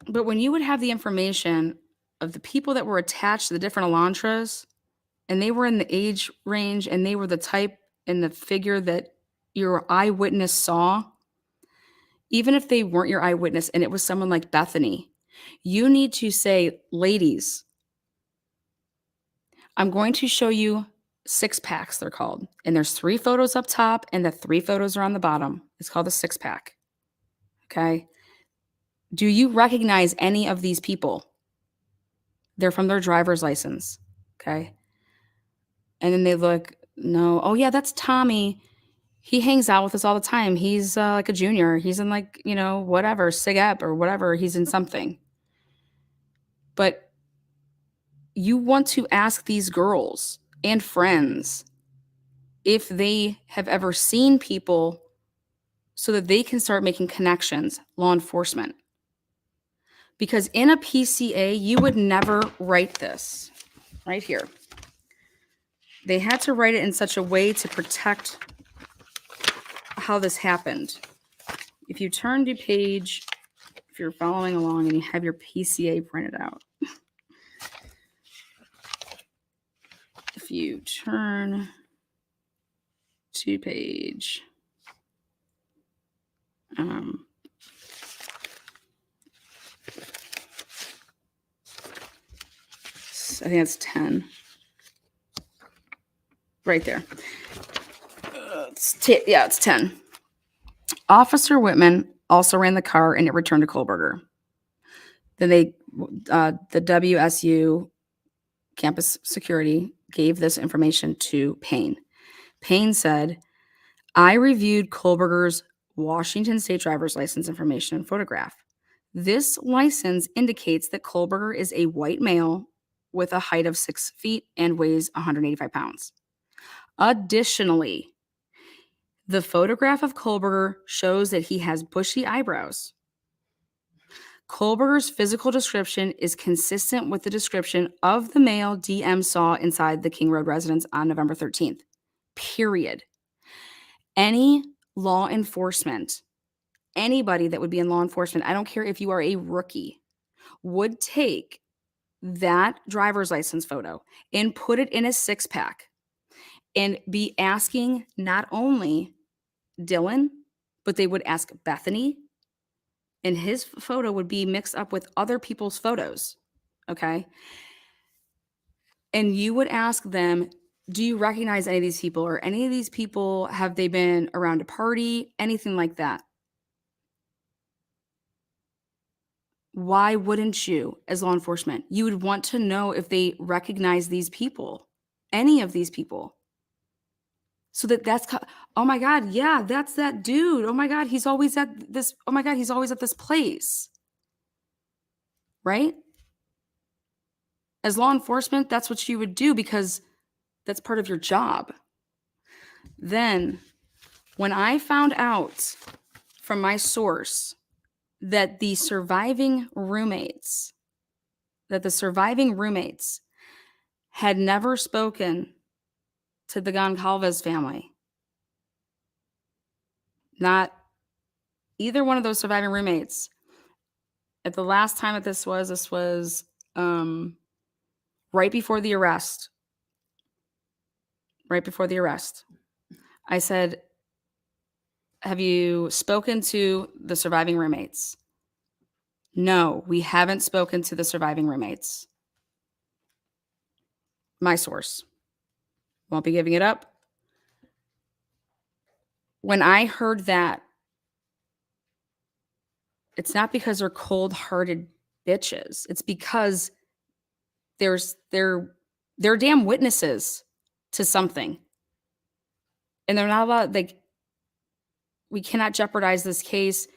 But when you would have the information of the people that were attached to the different Elantras, and they were in the age range, and they were the type and the figure that your eyewitness saw, even if they weren't your eyewitness and it was someone like Bethany, you need to say, ladies, I'm going to show you 6-packs, they're called. And there's 3 photos up top and the 3 photos are on the bottom. It's called a 6-pack. Okay. Do you recognize any of these people? They're from their driver's license. Okay. And then they look, no. Oh, yeah, that's Tommy. He hangs out with us all the time. He's like a junior. He's in like, you know, whatever, SIG-EP or whatever. He's in something. But you want to ask these girls and friends if they have ever seen people so that they can start making connections, law enforcement. Because in a PCA, you would never write this right here. They had to write it in such a way to protect how this happened. If you turn to page, if you're following along and you have your PCA printed out, if you turn to page, I think that's 10. Right there. It's 10. Officer Whitman also ran the car and it returned to Kohberger. Then the WSU campus security gave this information to Payne. Payne said, I reviewed Kohberger's Washington State driver's license information and photograph. This license indicates that Kohberger is a white male with a height of 6 feet and weighs 185 pounds. Additionally, the photograph of Kohberger shows that he has bushy eyebrows. Kohberger's physical description is consistent with the description of the male DM saw inside the King Road residence on November 13th. period. Any law enforcement, anybody that would be in law enforcement, I don't care if you are a rookie, would take that driver's license photo and put it in a 6-pack and be asking not only Dylan, but they would ask Bethany, and his photo would be mixed up with other people's photos. Okay. And you would ask them, do you recognize any of these people, or any of these people, have they been around a party, anything like that? Why wouldn't you, as law enforcement? You would want to know if they recognize these people, any of these people. So oh my God, yeah, that's that dude. Oh my God, he's always at this. Oh my God, he's always at this place. Right? As law enforcement, that's what you would do because that's part of your job. Then, when I found out from my source that the surviving roommates had never spoken to the Goncalves family, not either one of those surviving roommates. At the last time that this was right before the arrest. Right before the arrest. I said, have you spoken to the surviving roommates? No, we haven't spoken to the surviving roommates. My source. Won't be giving it up. When I heard that, it's not because they're cold-hearted bitches. It's because they're damn witnesses to something. And they're not allowed, we cannot jeopardize this case.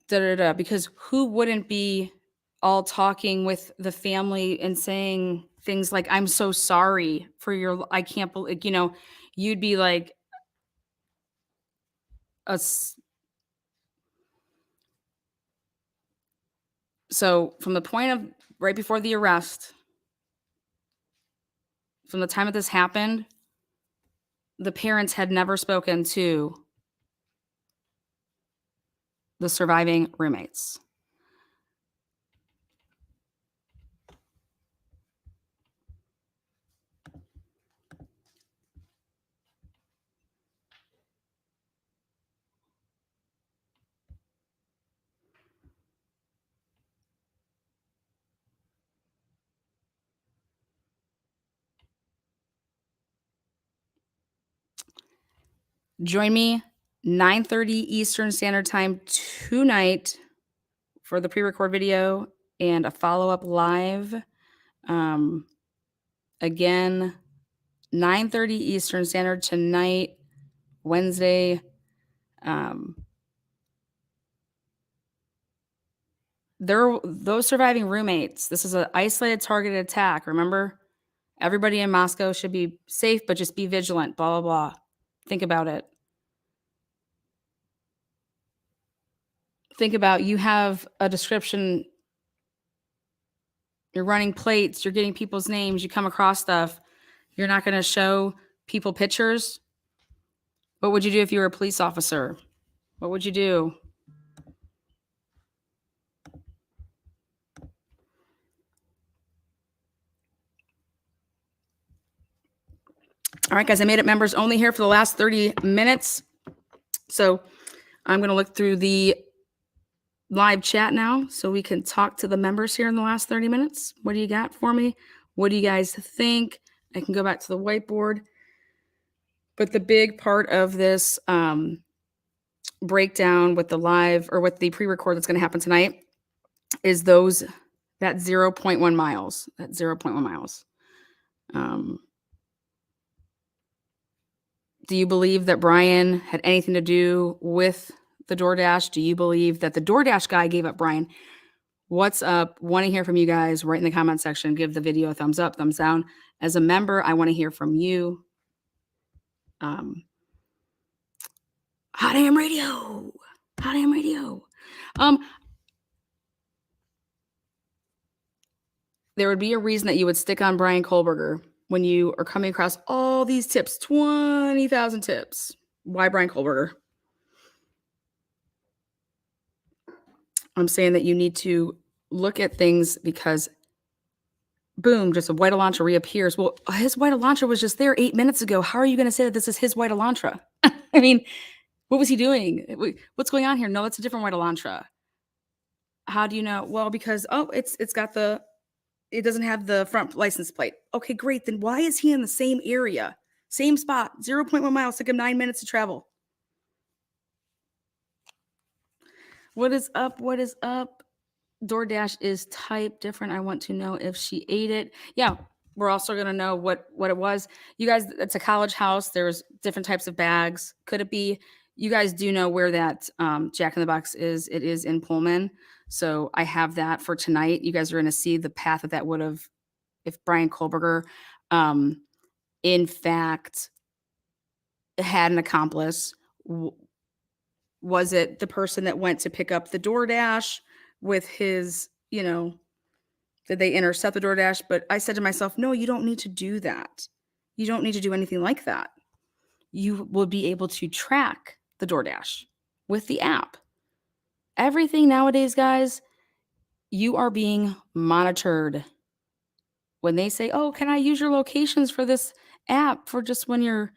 Because who wouldn't be all talking with the family and saying things like, I'm so sorry for I can't believe, you'd be like so from the point of right before the arrest, from the time that this happened, the parents had never spoken to the surviving roommates. Join me 9:30 Eastern Standard Time tonight for the pre-record video and a follow-up live. Again, 9:30 Eastern Standard tonight, Wednesday. Those surviving roommates. This is an isolated, targeted attack. Remember, everybody in Moscow should be safe, but just be vigilant. Blah blah blah. Think about it. Think about, you have a description. You're running plates. You're getting people's names. You come across stuff. You're not going to show people pictures. What would you do if you were a police officer? What would you do? All right, guys, I made it members only here for the last 30 minutes. So I'm going to look through the live chat now so we can talk to the members here in the last 30 minutes. What do you got for me? What do you guys think? I can go back to the whiteboard. But the big part of this breakdown with the live or with the pre-record that's going to happen tonight is that 0.1 miles. That 0.1 miles. Do you believe that Brian had anything to do with the DoorDash? Do you believe that the DoorDash guy gave up Brian? What's up? Want to hear from you guys. Write in the comment section. Give the video a thumbs up, thumbs down. As a member, I want to hear from you. Hot AM radio. Hot AM radio. There would be a reason that you would stick on Brian Kohberger when you are coming across all these tips, 20,000 tips. Why Brian Kohberger? I'm saying that you need to look at things because boom, just a white Elantra reappears. Well, his white Elantra was just there 8 minutes ago. How are you going to say that this is his white Elantra? I mean, what was he doing? What's going on here? No, it's a different white Elantra. How do you know? Well, because it's got it doesn't have the front license plate. Okay, great. Then why is he in the same area, same spot, 0.1 miles, took him 9 minutes to travel? What is up? What is up? DoorDash is type different. I want to know if she ate it. Yeah, we're also gonna know what it was. You guys, it's a college house. There's different types of bags. Could it be? You guys do know where that Jack in the Box is. It is in Pullman. So I have that for tonight. You guys are gonna see the path that would have if Brian Kohberger, in fact, had an accomplice. Was it the person that went to pick up the DoorDash with his, did they intercept the DoorDash? But I said to myself, no, you don't need to do that. You don't need to do anything like that. You will be able to track the DoorDash with the app. Everything nowadays, guys, you are being monitored. When they say, oh, can I use your locations for this app for just when you're,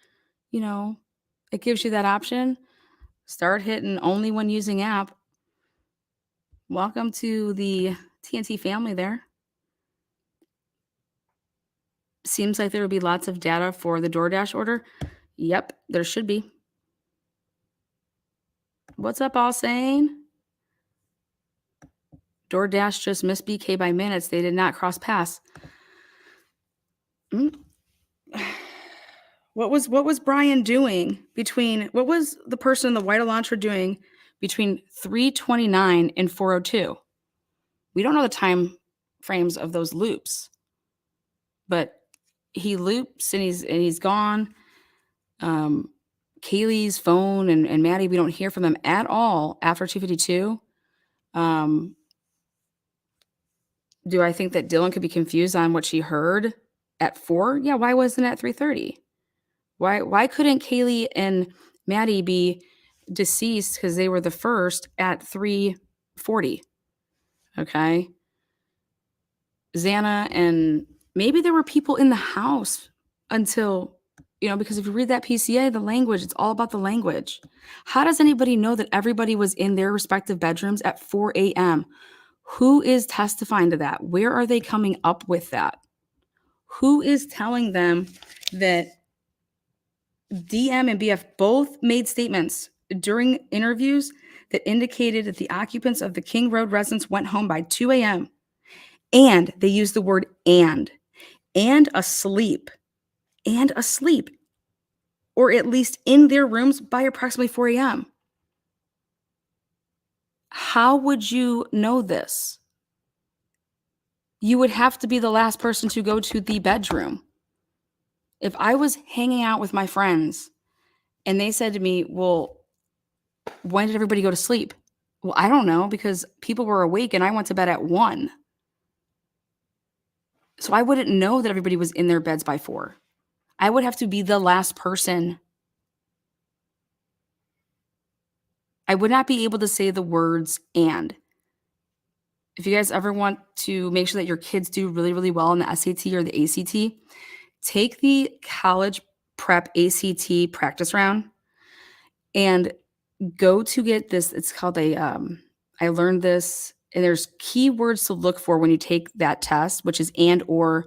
it gives you that option. Start hitting only when using app. Welcome to the TNT family there. Seems like there would be lots of data for the DoorDash order. Yep, there should be. What's up, all saying? DoorDash just missed BK by minutes. They did not cross paths. What was Brian doing what was the person in the white Elantra doing between 3:29 and 4:02? We don't know the time frames of those loops, but he loops and he's gone. Kaylee's phone and Maddie, we don't hear from them at all after 2:52. Do I think that Dylan could be confused on what she heard at 4? Yeah, why wasn't it at 3:30? Why couldn't Kaylee and Maddie be deceased because they were the first at 3:40? Okay. Xana and maybe there were people in the house until, because if you read that PCA, the language, it's all about the language. How does anybody know that everybody was in their respective bedrooms at 4 a.m.? Who is testifying to that? Where are they coming up with that? Who is telling them that DM and BF both made statements during interviews that indicated that the occupants of the King Road residence went home by 2 a.m. And they used the word and asleep, or at least in their rooms by approximately 4 a.m. How would you know this? You would have to be the last person to go to the bedroom. If I was hanging out with my friends and they said to me, well, when did everybody go to sleep? Well, I don't know because people were awake and I went to bed at 1. So I wouldn't know that everybody was in their beds by 4. I would have to be the last person. I would not be able to say the words and. If you guys ever want to make sure that your kids do really, really well in the SAT or the ACT, take the college prep ACT practice round and go to get this. It's called I learned this, and there's keywords to look for when you take that test, which is and or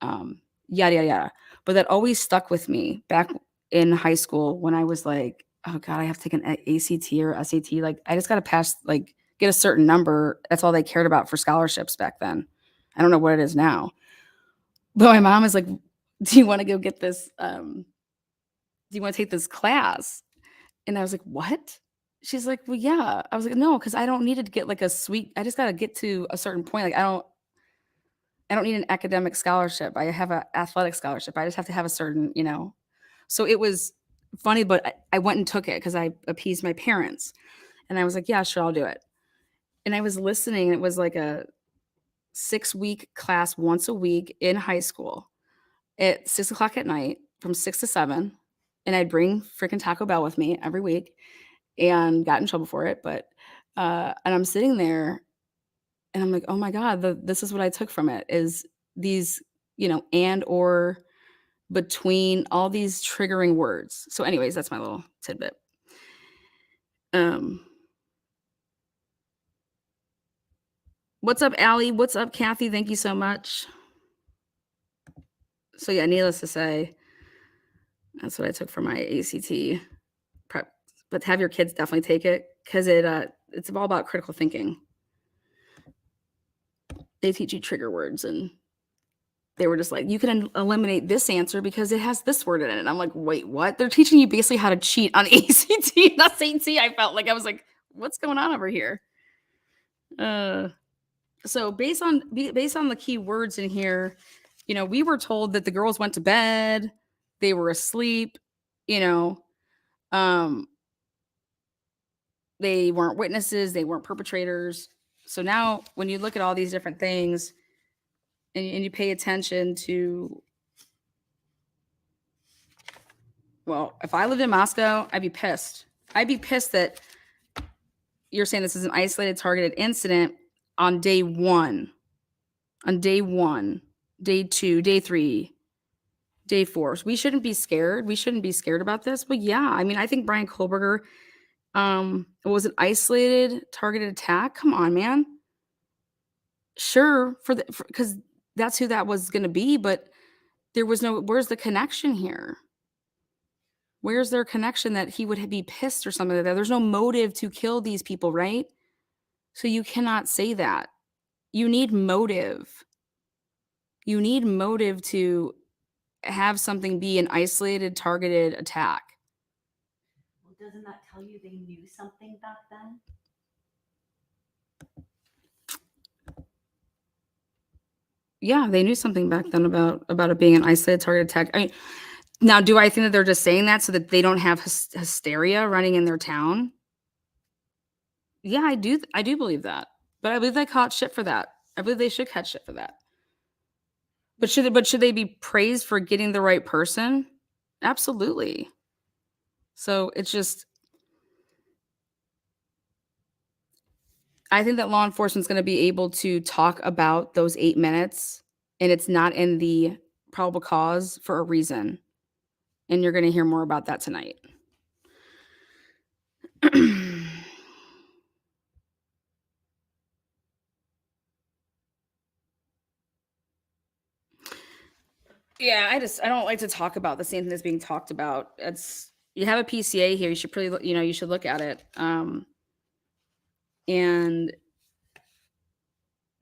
yada, yada, yada. But that always stuck with me back in high school when I was like, oh God, I have to take an ACT or SAT. Like I just got to pass, get a certain number. That's all they cared about for scholarships back then. I don't know what it is now. But my mom is like, do you want to go get this? Do you want to take this class? And I was like, what? She's like, well, yeah. I was like, no, because I don't need to get like a sweet, I just got to get to a certain point. Like I don't need an academic scholarship. I have an athletic scholarship. I just have to have a certain, So it was funny, but I went and took it because I appeased my parents. And I was like, yeah, sure, I'll do it. And I was listening. It was like a 6-week class once a week in high school. at 6 o'clock at night from 6 to 7, and I'd bring freaking Taco Bell with me every week, and got in trouble for it. But and I'm sitting there, and I'm like, oh my god, this is what I took from it is these, and or between all these triggering words. So, anyways, that's my little tidbit. Um, what's up, Allie? What's up, Kathy? Thank you so much. So yeah, needless to say, that's what I took from my ACT prep. But have your kids definitely take it because it's all about critical thinking. They teach you trigger words, and they were just like, you can eliminate this answer because it has this word in it. And I'm like, wait, what? They're teaching you basically how to cheat on ACT, not SAT. I felt like I was like, what's going on over here? So based on the key words in here, we were told that the girls went to bed, they were asleep, um, they weren't witnesses, they weren't perpetrators. So now when you look at all these different things and you pay attention to, well, if I lived in Moscow, I'd be pissed. I'd be pissed that you're saying this is an isolated targeted incident on day one, day 2, day 3, day 4. So we shouldn't be scared. We shouldn't be scared about this. But yeah, I mean, I think Brian Kohberger was an isolated targeted attack. Come on, man. Sure, because that's who that was going to be. But where's the connection here? Where's their connection that he would be pissed or something like that? There's no motive to kill these people, right? So you cannot say that. You need motive. You need motive to have something be an isolated, targeted attack. Well, doesn't that tell you they knew something back then? Yeah, they knew something back then about it being an isolated, targeted attack. I mean, now, do I think that they're just saying that so that they don't have hysteria running in their town? Yeah, I do. I do believe that, but I believe they caught shit for that. I believe they should catch shit for that. But should they be praised for getting the right person? Absolutely. So it's just, I think that law enforcement is going to be able to talk about those 8 minutes, and it's not in the probable cause for a reason. And you're going to hear more about that tonight. Yeah, I don't like to talk about the same thing that's being talked about. You have a PCA here. You should pretty, you should look at it. And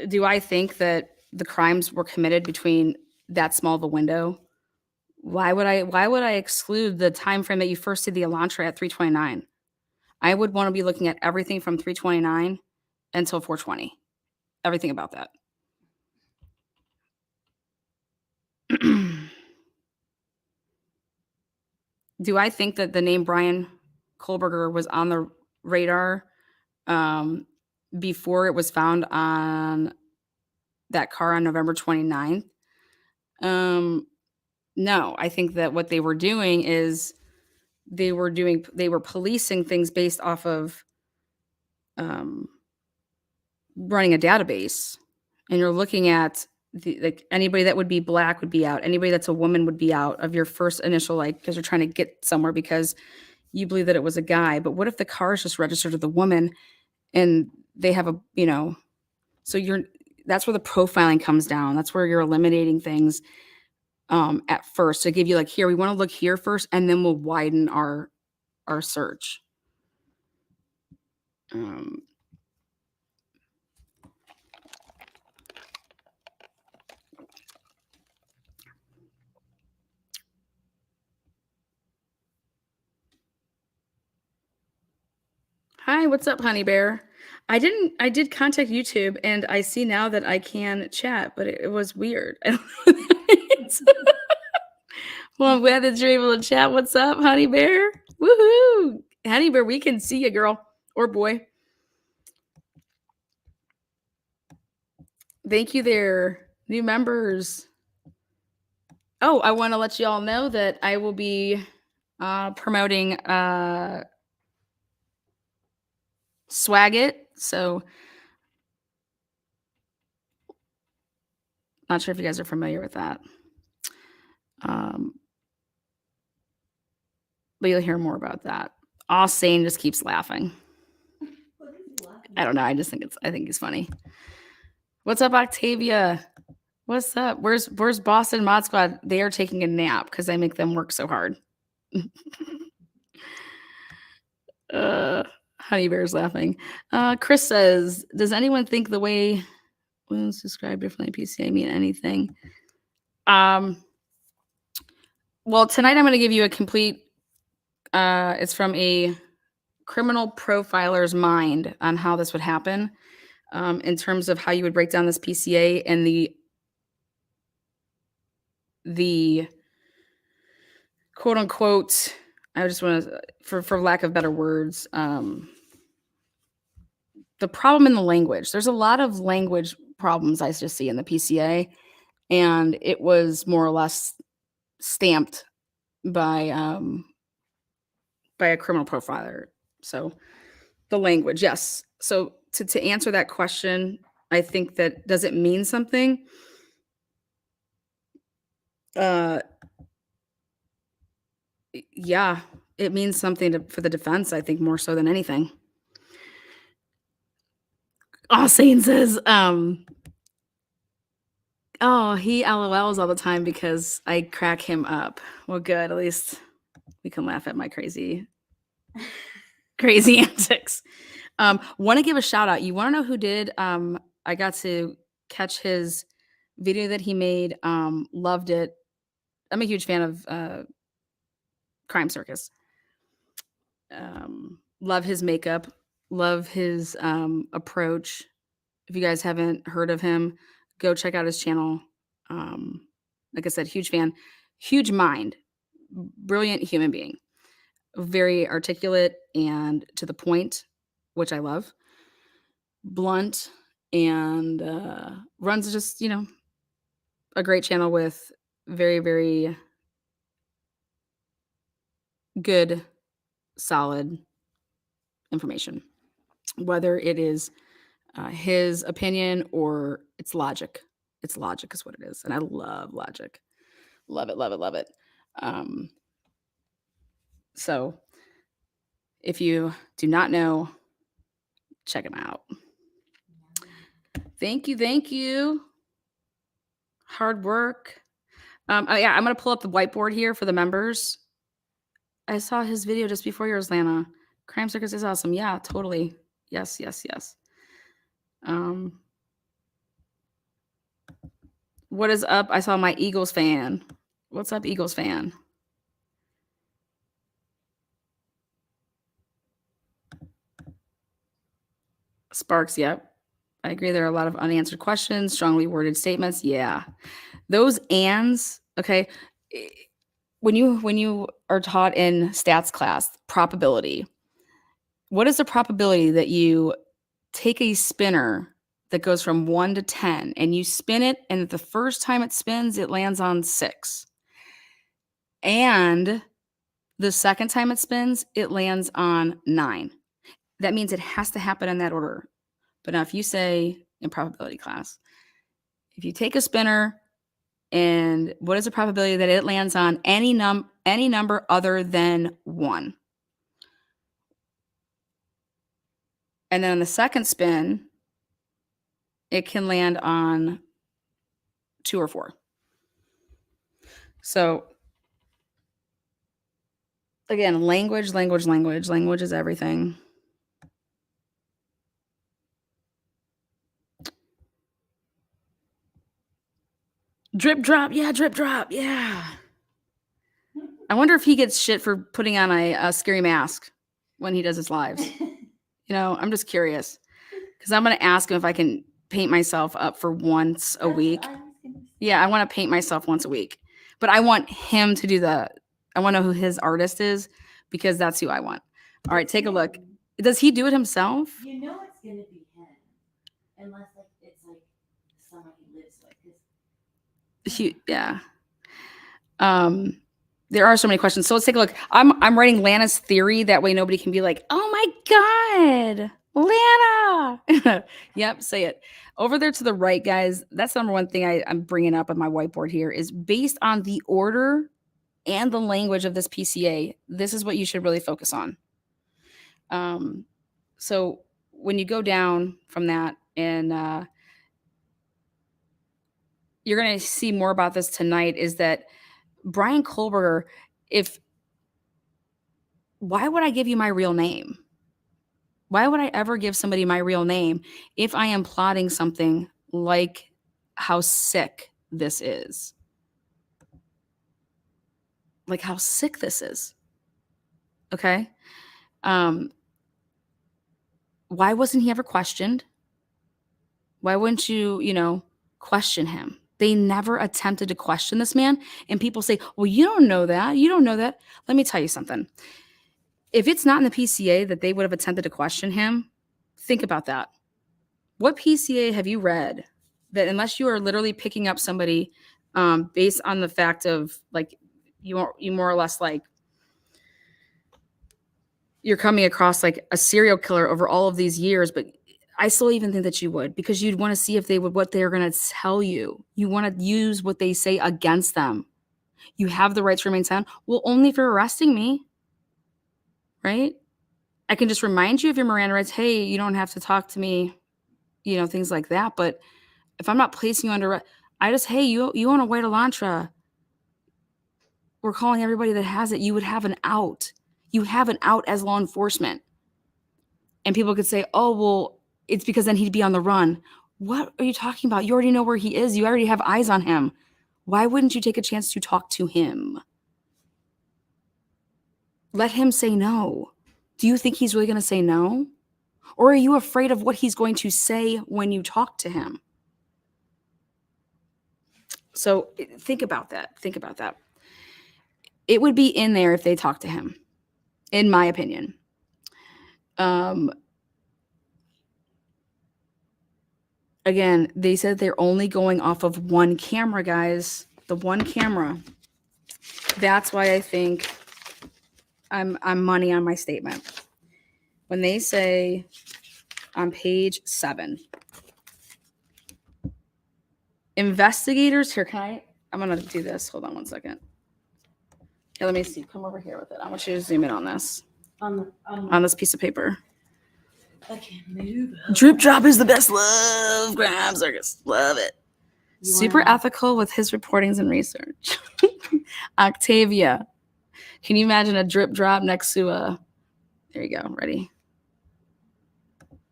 do I think that the crimes were committed between that small of a window? Why would I exclude the time frame that you first did the Elantra at 329? I would want to be looking at everything from 329 until 420. Everything about that. Do I think that the name Brian Kohberger was on the radar before it was found on that car on November 29th? No, I think that what they were doing is they were policing things based off of running a database, and you're looking at like anybody that would be black would be out, anybody that's a woman would be out of your first initial, like, because you're trying to get somewhere because you believe that it was a guy. But what if the car is just registered to the woman and they have so that's where the profiling comes down. That's where you're eliminating things at first to give you like, here, we want to look here first, and then we'll widen our search. Hi, what's up, honey bear? I did contact YouTube, and I see now that I can chat, but it was weird. I don't know what that means. Well, I'm glad that you're able to chat. What's up, honey bear? Woohoo! Honey bear, we can see you, girl or boy. Thank you there. New members. Oh, I want to let you all know that I will be promoting Swag It. So, not sure if you guys are familiar with that. But you'll hear more about that. Sane just keeps laughing. What is he laughing I don't know. I think he's funny. What's up, Octavia? What's up? Where's Boston Mod Squad? They are taking a nap because I make them work so hard. Honey Bear's laughing. Chris says, does anyone think the way wounds described differently PCA mean anything? Well, tonight I'm going to give you a complete, it's from a criminal profiler's mind on how this would happen in terms of how you would break down this PCA and the quote unquote, I just want to, for lack of better words, the problem in the language. There's a lot of language problems I just see in the PCA, and it was more or less stamped by a criminal profiler. So the language, yes. So to answer that question, I think that does it mean something? Yeah, it means something for the defense, I think, more so than anything. Sane says, oh, he LOLs all the time because I crack him up. Well, good. At least we can laugh at my crazy antics. Want to give a shout out. You want to know who did? I got to catch his video that he made. Loved it. I'm a huge fan of Crime Circus. Love his makeup. Love his approach. If you guys haven't heard of him, go check out his channel. Like I said, huge fan, huge mind, brilliant human being, very articulate and to the point, which I love. Blunt and runs just, a great channel with very, very good, solid information, whether it is his opinion or it's logic. It's logic is what it is. And I love logic. Love it, love it, love it. So if you do not know, check him out. Thank you. Thank you. Hard work. Oh yeah, I'm going to pull up the whiteboard here for the members. I saw his video just before yours, Lana. Crime Circus is awesome. Yeah, totally. Yes, yes, yes. What is up? I saw my Eagles fan. What's up, Eagles fan? Sparks, yep. I agree. There are a lot of unanswered questions, strongly worded statements. Yeah. Those ands, okay. When you are taught in stats class, probability, what is the probability that you take a spinner that goes from 1 to 10 and you spin it, and the first time it spins, it lands on 6. And the second time it spins, it lands on 9. That means it has to happen in that order. But now if you say in probability class, if you take a spinner and what is the probability that it lands on any number other than 1? And then on the second spin, it can land on 2 or 4. So again, language is everything. Drip drop. Yeah. I wonder if he gets shit for putting on a scary mask when he does his lives. I'm just curious because I'm going to ask him if I can paint myself up for once a week. Yeah, I want to paint myself once a week, but I want him to do I want to know who his artist is because that's who I want. All right, take a look. Does he do it himself? You know it's going to be him unless it's like someone he lives with. Yeah. There are so many questions. So let's take a look. I'm writing Lana's theory. That way nobody can be like, oh my God, Lana. Yep, say it. Over there to the right, guys, that's the number one thing I'm bringing up on my whiteboard here is based on the order and the language of this PCA. This is what you should really focus on. So when you go down from that and you're going to see more about this tonight is that Brian Kohberger, why would I give you my real name? Why would I ever give somebody my real name if I am plotting something like how sick this is? Like how sick this is. Okay. Why wasn't he ever questioned? Why wouldn't you, question him? They never attempted to question this man. And people say, well, you don't know that. You don't know that. Let me tell you something. If it's not in the PCA that they would have attempted to question him, think about that. What PCA have you read that unless you are literally picking up somebody based on the fact of like you more or less like you're coming across like a serial killer over all of these years, but I still even think that you would because you'd want to see if they would what they're going to tell you. You want to use what they say against them. You have the right to remain silent. Well, only for arresting me, right? I can just remind you of your Miranda rights. Hey, you don't have to talk to me, things like that. But if I'm not placing you under, I just, hey, you own a white Elantra. We're calling everybody that has it. You would have an out. You have an out as law enforcement. And people could say, oh, well, it's because then he'd be on the run. What are you talking about? You already know where he is. You already have eyes on him. Why wouldn't you take a chance to talk to him? Let him say no. Do you think he's really going to say no? Or are you afraid of what he's going to say when you talk to him? So think about that. Think about that. It would be in there if they talked to him, in my opinion. Again, they said they're only going off of one camera, guys. The one camera. That's why I think I'm money on my statement. When they say on page 7, investigators here. I'm going to do this. Hold on one second. Okay, let me see. Come over here with it. I want you to zoom in on this. On this piece of paper. I can't move. Drip drop is the best love. Graham Circus. Love it. Super ethical with his reportings and research. Octavia. Can you imagine a drip drop next to a... There you go. Ready?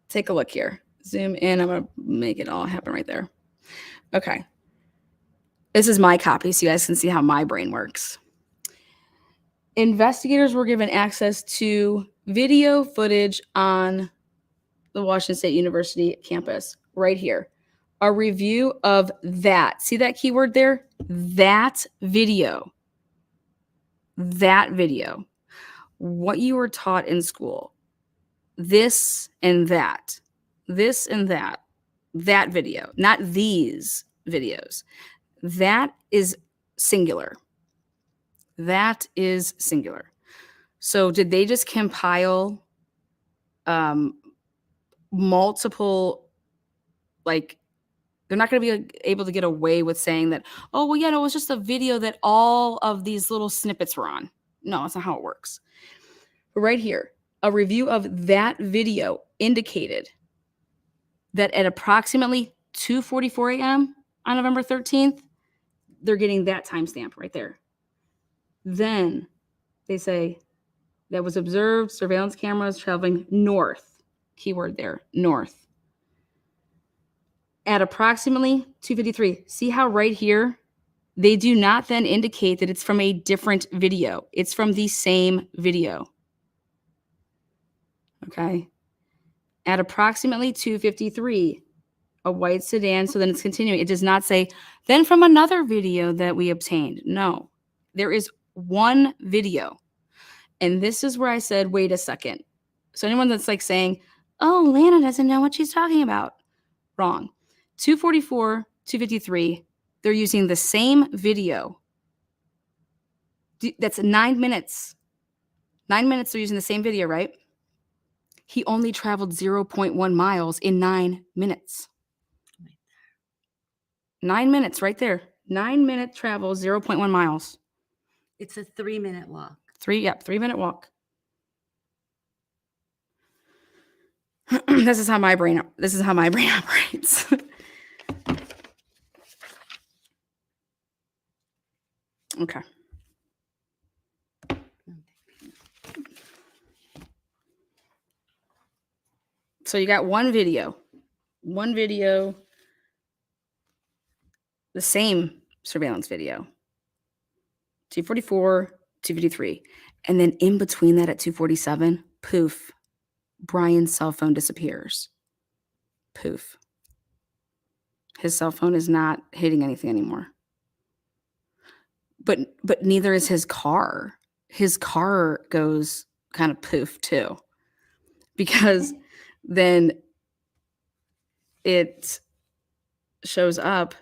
Take a look here. Zoom in. I'm going to make it all happen right there. Okay. This is my copy so you guys can see how my brain works. Investigators were given access to video footage on the Washington State University campus right here. A review of that. See that keyword there? That video. That video. What you were taught in school. This and that. This and that. That video. Not these videos. That is singular. That is singular. So did they just compile multiple, like, they're not going to be able to get away with saying that, oh, well, yeah, no, it was just a video that all of these little snippets were on. No, that's not how it works. But right here, a review of that video indicated that at approximately 2:44 a.m. on November 13th, they're getting that timestamp right there. Then they say that was observed surveillance cameras traveling north. Keyword there, north. At approximately 2:53. See how right here, they do not then indicate that it's from a different video. It's from the same video. Okay. At approximately 2:53, a white sedan. So then it's continuing. It does not say, then from another video that we obtained. No, there is one video. And this is where I said, wait a second. So anyone that's like saying, oh, Lana doesn't know what she's talking about. Wrong. 2:44, 2:53, they're using the same video That's 9 minutes. 9 minutes they're using the same video, right? He only traveled 0.1 miles in 9 minutes. 9 minutes right there. 9-minute travel, 0.1 miles. It's a 3-minute walk. 3-minute walk. This is how my brain operates. Okay. So you got one video, the same surveillance video, 244, 253. And then in between that at 247, poof, Brian's cell phone disappears. Poof. His cell phone is not hitting anything anymore. But neither is his car. His car goes kind of poof too. Because then it shows up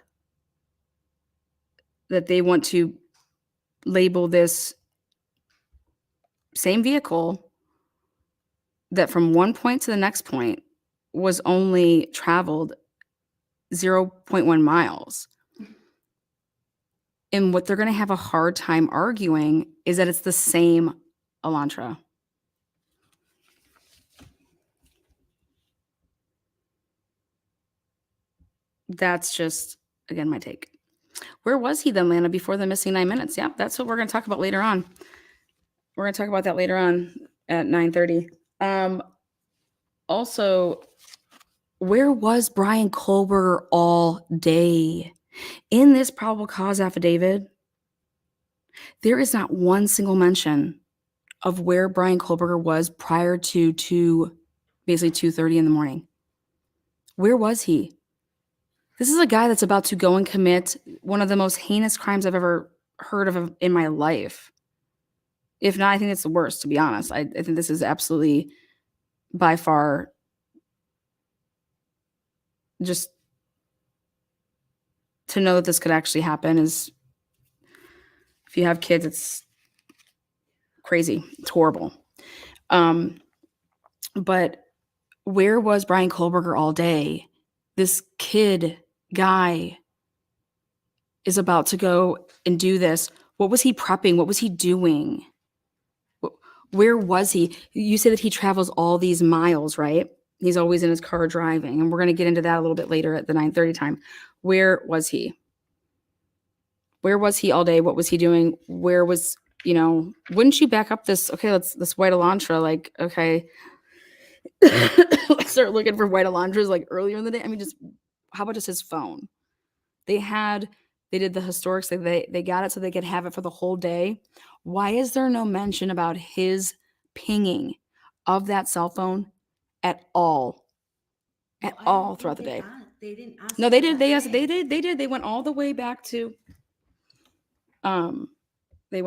that they want to label this same vehicle that from one point to the next point was only traveled 0.1 miles. And what they're going to have a hard time arguing is that it's the same Elantra. That's just, again, my take. Where was he then, Lana, before the missing 9 minutes? Yeah, that's what we're going to talk about later on. We're going to talk about that later on at 9:30. Also, where was Brian Kohberger all day? In this probable cause affidavit, there is not one single mention of where Brian Kohberger was prior to basically 2:30 in the morning. Where was he? This is a guy that's about to go and commit one of the most heinous crimes I've ever heard of in my life. If not, I think it's the worst, to be honest. I think this is absolutely by far just to know that this could actually happen is, if you have kids, it's crazy. It's horrible. But where was Brian Kohberger all day? This guy is about to go and do this. What was he prepping? What was he doing? Where was he? You say that he travels all these miles, right? He's always in his car driving. And we're going to get into that a little bit later at the 9:30 time. Where was he? Where was he all day? What was he doing? Where was, wouldn't you back up this white Elantra? Like, okay, let's start looking for white Elantras like earlier in the day. I mean, how about just his phone? They did the historics. They got it so they could have it for the whole day. Why is there no mention about his pinging of that cell phone at all? At all throughout the day? They didn't ask. No, they did. They did. They went all the way back to. They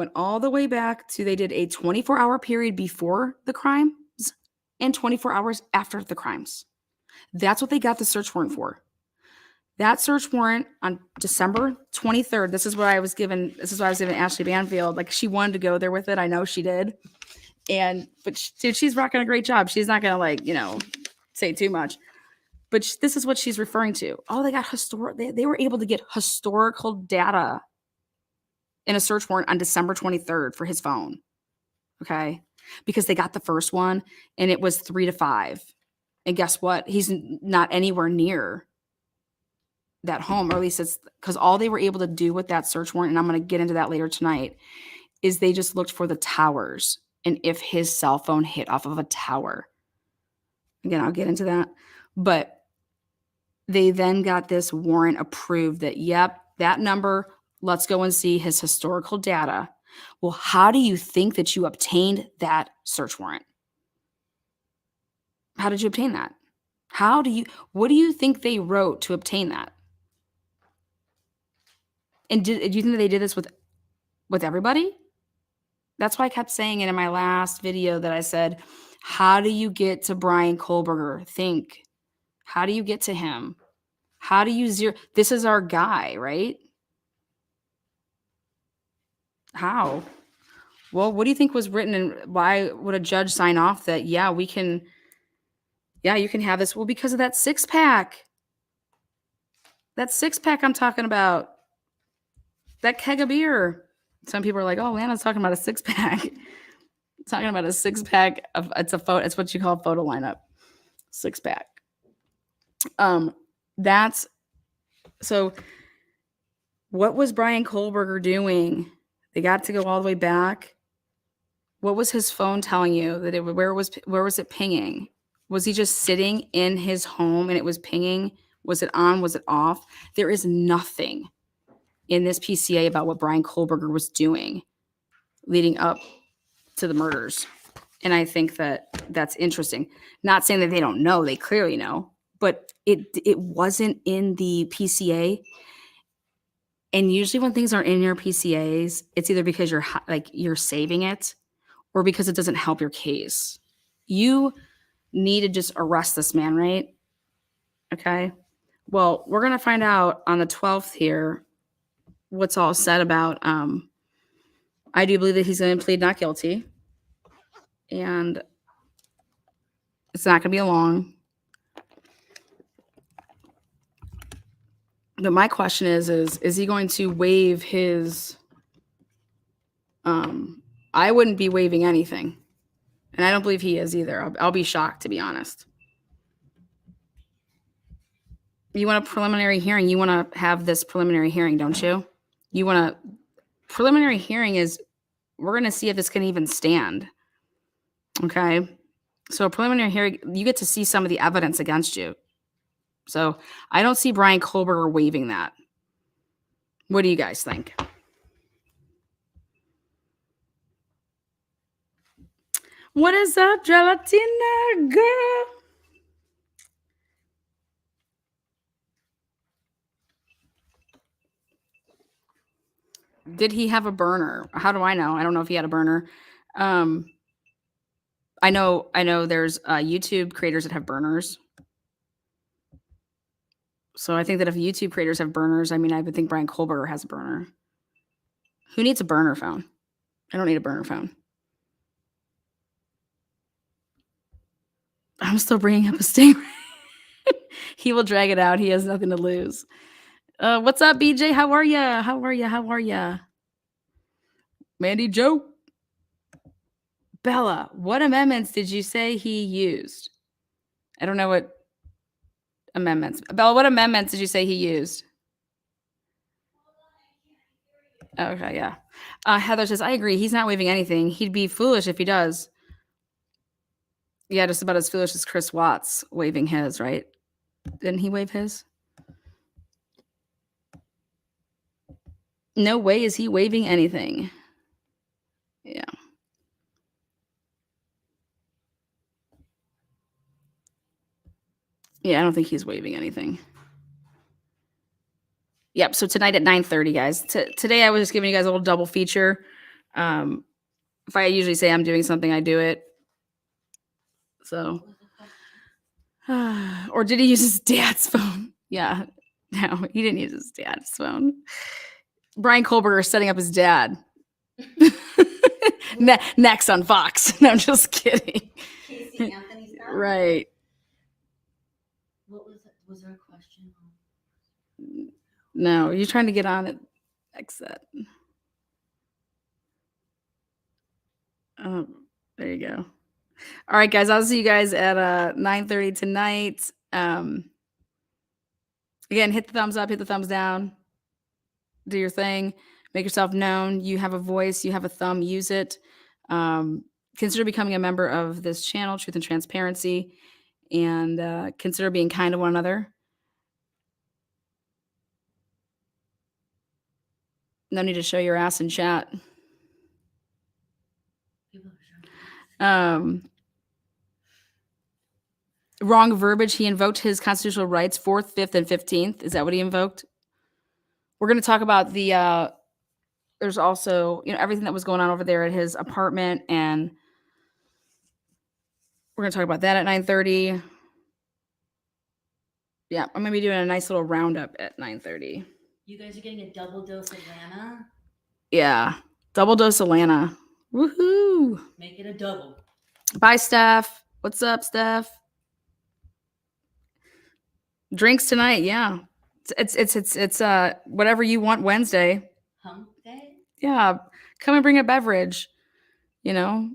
did a 24-hour period before the crimes and 24 hours after the crimes. That's what they got the search warrant for. That search warrant on December 23rd. This is why I was given Ashley Banfield. Like, she wanted to go there with it. I know she did. But she's rocking a great job. She's not going to say too much. But this is what she's referring to. Oh, they got they were able to get historical data in a search warrant on December 23rd for his phone. Okay? Because they got the first one and it was 3 to 5. And guess what? He's not anywhere near that home, or at least it's because all they were able to do with that search warrant, and I'm going to get into that later tonight, is they just looked for the towers and if his cell phone hit off of a tower. Again, I'll get into that. But they then got this warrant approved that, yep, that number, let's go and see his historical data. Well, how do you think that you obtained that search warrant? How did you obtain that? What do you think they wrote to obtain that? And do you think that they did this with everybody? That's why I kept saying it in my last video that I said, how do you get to Brian Kohberger? Think. How do you get to him? How do you this is our guy, right? How? Well, what do you think was written, and why would a judge sign off that, yeah, you can have this? Well, because of that six pack. That six pack I'm talking about. That keg of beer. Some people are like, oh, Lana's talking about a six pack. Talking about a six pack of it's what you call a photo lineup. Six pack. That's so what was Brian Kohberger doing? They got to go all the way back. What was his phone telling you that where was it pinging? Was he just sitting in his home and it was pinging? Was it on? Was it off? There is nothing in this PCA about what Brian Kohberger was doing leading up to the murders. And I think that that's interesting. Not saying that they don't know, they clearly know, but it wasn't in the PCA. And usually when things are in your PCAs, it's either because you're saving it or because it doesn't help your case. You need to just arrest this man, right? Okay. Well, we're going to find out on the 12th here what's all said about I do believe that he's going to plead not guilty. And it's not going to be long. But my question is he going to waive his I wouldn't be waiving anything. And I don't believe he is either. I'll be shocked, to be honest. You want a preliminary hearing. You want to have this preliminary hearing, don't you? Preliminary hearing is, we're going to see if this can even stand. Okay. So a preliminary hearing, you get to see some of the evidence against you. So I don't see Brian Kohberger waiving that. What do you guys think? What is up, Gelatina girl? Did he have a burner? How do I know? I don't know if he had a burner. I know there's YouTube creators that have burners. So I think that if YouTube creators have burners, I mean, I would think Brian Kohberger has a burner. Who needs a burner phone? I don't need a burner phone. I'm still bringing up a stingray. He will drag it out. He has nothing to lose. What's up, BJ? How are ya? How are ya? Mandy Joe. Bella, what amendments did you say he used? I don't know what amendments. Bella, what amendments did you say he used? Okay, yeah. Heather says, I agree. He's not waiving anything. He'd be foolish if he does. Yeah, just about as foolish as Chris Watts waiving his, right? Didn't he waive his? No way is he waiving anything. Yeah. Yeah, I don't think he's waiving anything. Yep. So tonight at 9:30, guys. Today I was just giving you guys a little double feature. If I usually say I'm doing something, I do it. So, or did he use his dad's phone? Yeah. No, he didn't use his dad's phone. Brian Kohberger setting up his dad. Next on Fox. No, I'm just kidding. Casey Anthony's dad? Right. What was it? Was there a question? No, you're trying to get on it. Exit. There you go. All right, guys. I'll see you guys at 9:30 tonight. Again, hit the thumbs up, hit the thumbs down. Do your thing. Make yourself known. You have a voice. You have a thumb. Use it. Consider becoming a member of this channel, Truth and Transparency, and consider being kind to one another. No need to show your ass in chat. Wrong verbiage. He invoked his constitutional rights 4th, 5th, and 15th. Is that what he invoked? We're going to talk about the there's also, everything that was going on over there at his apartment, and we're going to talk about that at 9:30. Yeah, I'm going to be doing a nice little roundup at 9:30. You guys are getting a double dose of Lana? Yeah, double dose of Lana. Woohoo! Make it a double. Bye, Steph. What's up, Steph? Drinks tonight, yeah. It's whatever you want Wednesday. Hump day? Yeah, come and bring a beverage. You know,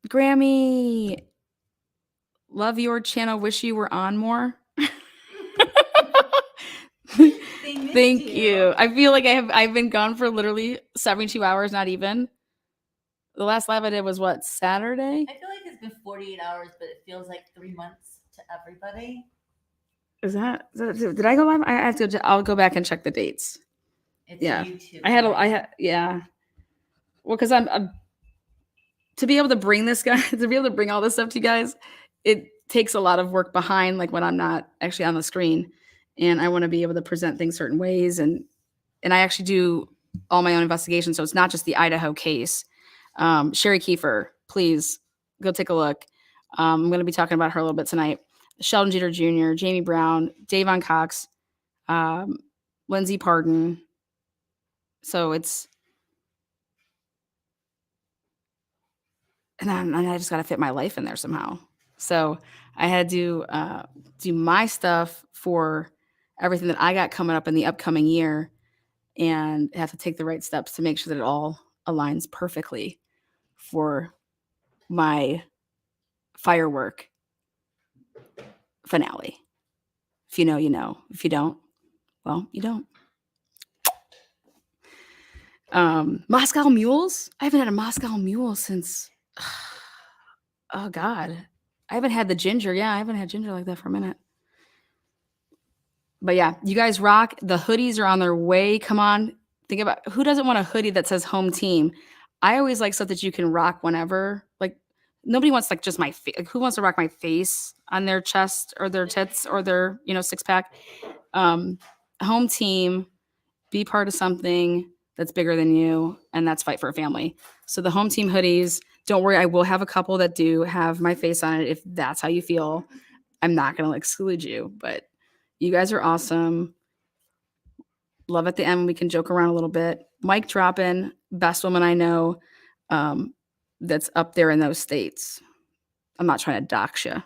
Grammy, love your channel. Wish you were on more. They missed Thank you. I feel like I've been gone for literally 72 hours, not even. The last live I did was what, Saturday? I feel like it's been 48 hours, but it feels like 3 months to everybody. Did I go live? I have to. I'll go back and check the dates. It's Yeah. YouTube. Yeah. Well, because I'm to be able to bring this guy, to be able to bring all this stuff to you guys, it takes a lot of work behind, like when I'm not actually on the screen, and I want to be able to present things certain ways, and I actually do all my own investigation, so it's not just the Idaho case. Sherry Kiefer, please go take a look. I'm going to be talking about her a little bit tonight. Sheldon Jeter Jr., Jamie Brown, Davon Cox, Lindsey Pardon. So it's, and then I just got to fit my life in there somehow. So I had to do my stuff for everything that I got coming up in the upcoming year, and have to take the right steps to make sure that it all aligns perfectly for my firework finale. If you know, you know. If you don't, well, you don't. Moscow mules. I haven't had a Moscow mule since, oh God, I haven't had the ginger. Yeah, I haven't had ginger like that for a minute. But yeah, you guys rock. The hoodies are on their way. Come on. Think about, who doesn't want a hoodie that says home team? I always like stuff that you can rock whenever. Like, nobody wants like just my face. Like, who wants to rock my face on their chest or their tits or their, six pack? Home team, be part of something that's bigger than you, and that's fight for a family. So the home team hoodies, don't worry, I will have a couple that do have my face on it if that's how you feel. I'm not going to exclude you, but you guys are awesome. Love at the end, we can joke around a little bit. Mike dropping, best woman I know, that's up there in those states. I'm not trying to dox you.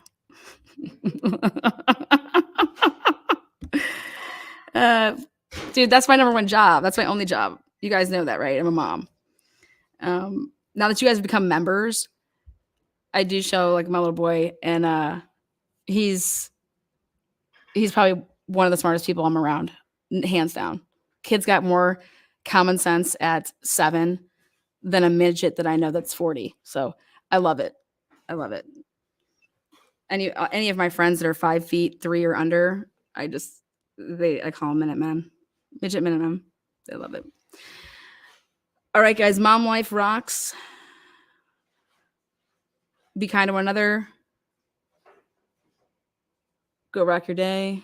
Dude, that's my number one job. That's my only job. You guys know that, right? I'm a mom. Now that you guys have become members, I do show like my little boy, and he's probably one of the smartest people I'm around, hands down. Kid's got more common sense at 7 than a midget that I know that's 40. So I love it. I love it. Any of my friends that are 5'3" or under, I call them Minutemen, midget Minutemen. They love it. All right, guys, mom life rocks. Be kind to one another. Go rock your day.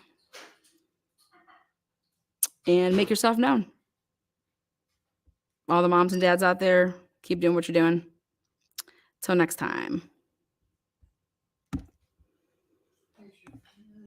And make yourself known. All the moms and dads out there, keep doing what you're doing. Till next time.